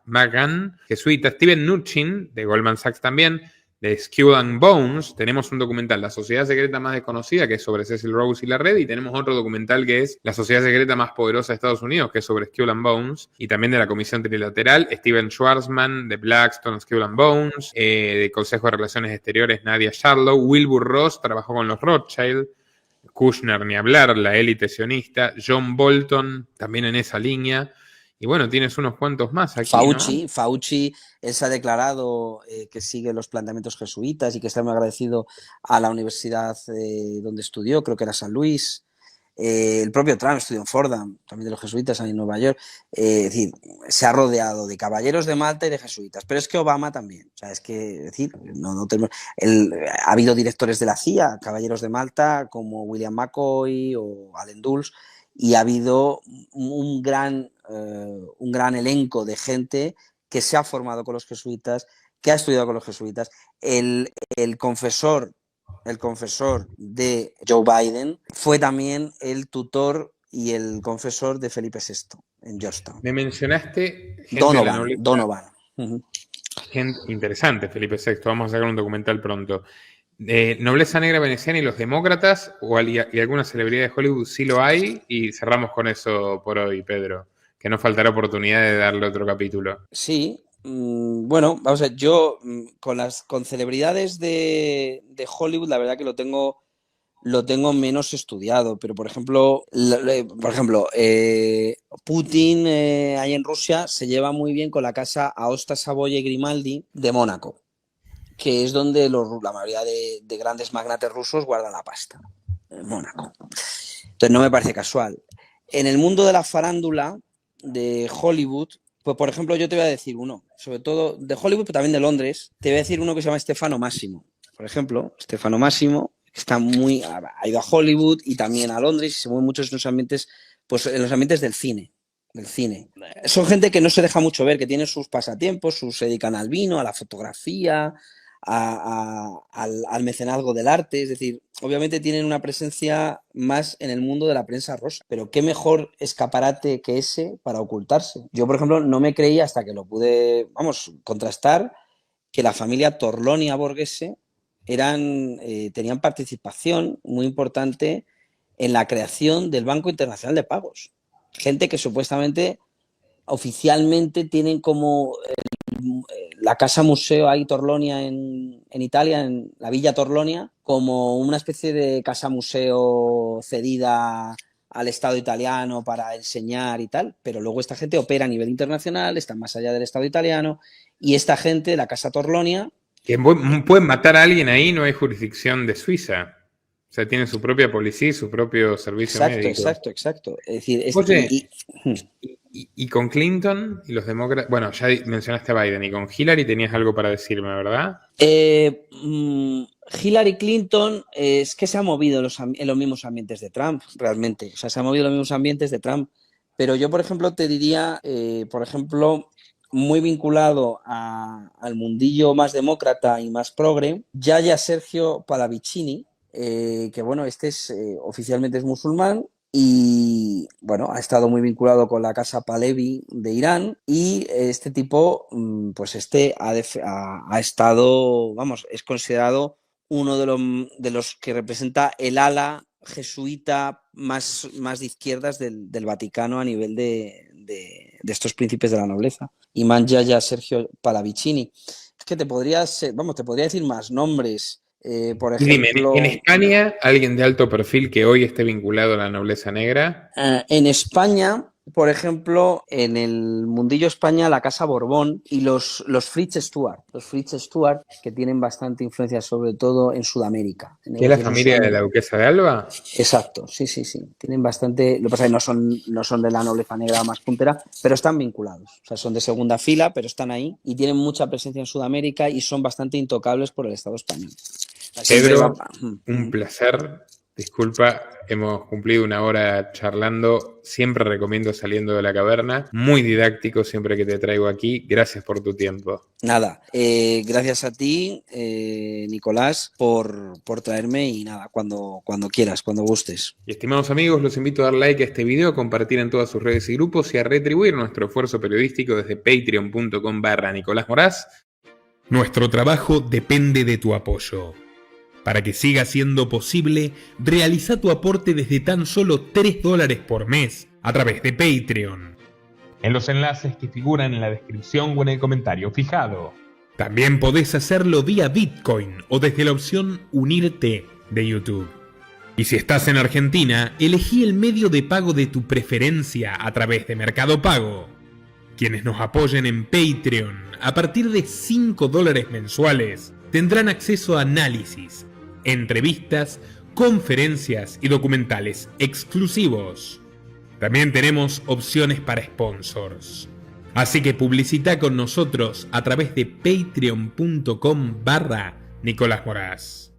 McGann, jesuita. Steven Mnuchin, de Goldman Sachs también. de Skull and Bones, tenemos un documental, La Sociedad Secreta Más Desconocida, que es sobre Cecil Rhodes y la Red, y tenemos otro documental que es La Sociedad Secreta Más Poderosa de Estados Unidos, que es sobre Skull and Bones, y también de la Comisión Trilateral, Steven Schwarzman, de Blackstone, Skull and Bones, de Consejo de Relaciones Exteriores, Nadia Sharlow, Wilbur Ross trabajó con los Rothschild, Kushner ni hablar, la élite sionista, John Bolton también en esa línea. Y bueno, tienes unos cuantos más aquí, Fauci, él se ha declarado que sigue los planteamientos jesuitas y que está muy agradecido a la universidad donde estudió, creo que era San Luis. El propio Trump estudió en Fordham, también de los jesuitas en Nueva York. Es decir, se ha rodeado de caballeros de Malta y de jesuitas. Pero es que Obama también. O sea, es que, es decir, no tenemos, ha habido directores de la CIA, caballeros de Malta, como William McCoy o Allen Dulles, y ha habido un gran elenco de gente que se ha formado con los jesuitas, que ha estudiado con los jesuitas. El confesor de Joe Biden fue también el tutor y el confesor de Felipe VI en Georgetown. Me mencionaste gente Donovan. Gente interesante, Felipe VI. Vamos a sacar un documental pronto. Nobleza negra veneciana y los demócratas y alguna celebridad de Hollywood sí lo hay, y cerramos con eso por hoy, Pedro, que no faltará oportunidad de darle otro capítulo. Sí, bueno, vamos a ver, yo con celebridades de Hollywood la verdad que lo tengo menos estudiado, pero por ejemplo Putin ahí en Rusia se lleva muy bien con la casa Aosta Savoia y Grimaldi de Mónaco, que es donde la mayoría de grandes magnates rusos guardan la pasta, en Mónaco. Entonces no me parece casual. En el mundo de la farándula de Hollywood, pues por ejemplo yo te voy a decir uno, sobre todo de Hollywood, pero también de Londres, te voy a decir uno que se llama Stefano Massimo. Por ejemplo, Stefano Massimo ha ido a Hollywood y también a Londres y se mueve mucho en los ambientes, pues en los ambientes del cine. Son gente que no se deja mucho ver, que tiene sus pasatiempos, se dedican al vino, a la fotografía, al mecenazgo del arte. Es decir, obviamente tienen una presencia más en el mundo de la prensa rosa, pero qué mejor escaparate que ese para ocultarse. Yo, por ejemplo, no me creía hasta que lo pude, contrastar, que la familia Torlonia Borghese tenían participación muy importante en la creación del Banco Internacional de Pagos. Gente que supuestamente, oficialmente, tienen como la casa museo ahí Torlonia en Italia, en la Villa Torlonia, como una especie de casa museo cedida al Estado italiano para enseñar y tal, pero luego esta gente opera a nivel internacional, está más allá del Estado italiano, y esta gente, la casa Torlonia... Que pueden matar a alguien ahí, no hay jurisdicción de Suiza. O sea, tienen su propia policía, su propio servicio médico. Exacto. Es decir, oye, y con Clinton y los demócratas... Bueno, ya mencionaste a Biden. Y con Hillary tenías algo para decirme, ¿verdad? Hillary Clinton es que se ha movido en los mismos ambientes de Trump, realmente. O sea, se ha movido en los mismos ambientes de Trump. Pero yo, por ejemplo, te diría, muy vinculado al mundillo más demócrata y más progre, Yahya Sergio Pallavicini, que bueno, oficialmente es musulmán y bueno, ha estado muy vinculado con la casa Pahlavi de Irán, y este tipo, pues ha estado, es considerado uno de los que representa el ala jesuita más de izquierdas del Vaticano a nivel de estos príncipes de la nobleza. Imam Yahya Sergio Pallavicini. Es que te podría decir más nombres. Por ejemplo, ¿en España alguien de alto perfil que hoy esté vinculado a la nobleza negra? En España, por ejemplo, en el mundillo España, la Casa Borbón y los Fritz Stuart. Los Fritz Stuart, que tienen bastante influencia, sobre todo en Sudamérica. ¿Que es la familia de la duquesa de Alba? Exacto, sí. Tienen bastante. Lo que pasa es que no son de la nobleza negra más puntera, pero están vinculados. O sea, son de segunda fila, pero están ahí y tienen mucha presencia en Sudamérica y son bastante intocables por el Estado español. Pedro, un placer. Disculpa, hemos cumplido una hora charlando. Siempre recomiendo Saliendo de la Caverna. Muy didáctico siempre que te traigo aquí. Gracias por tu tiempo. Nada, gracias a ti, Nicolás, por traerme, y nada, cuando quieras, cuando gustes. Y estimados amigos, los invito a dar like a este video, a compartir en todas sus redes y grupos y a retribuir nuestro esfuerzo periodístico desde patreon.com/Nicolás Moraz. Nuestro trabajo depende de tu apoyo. Para que siga siendo posible, realiza tu aporte desde tan solo $3 por mes a través de Patreon, en los enlaces que figuran en la descripción o en el comentario fijado. También podés hacerlo vía Bitcoin o desde la opción Unirte de YouTube. Y si estás en Argentina, elegí el medio de pago de tu preferencia a través de Mercado Pago. Quienes nos apoyen en Patreon a partir de $5 mensuales tendrán acceso a análisis, entrevistas, conferencias y documentales exclusivos. También tenemos opciones para sponsors. Así que publicita con nosotros a través de patreon.com/Nicolás Moraz.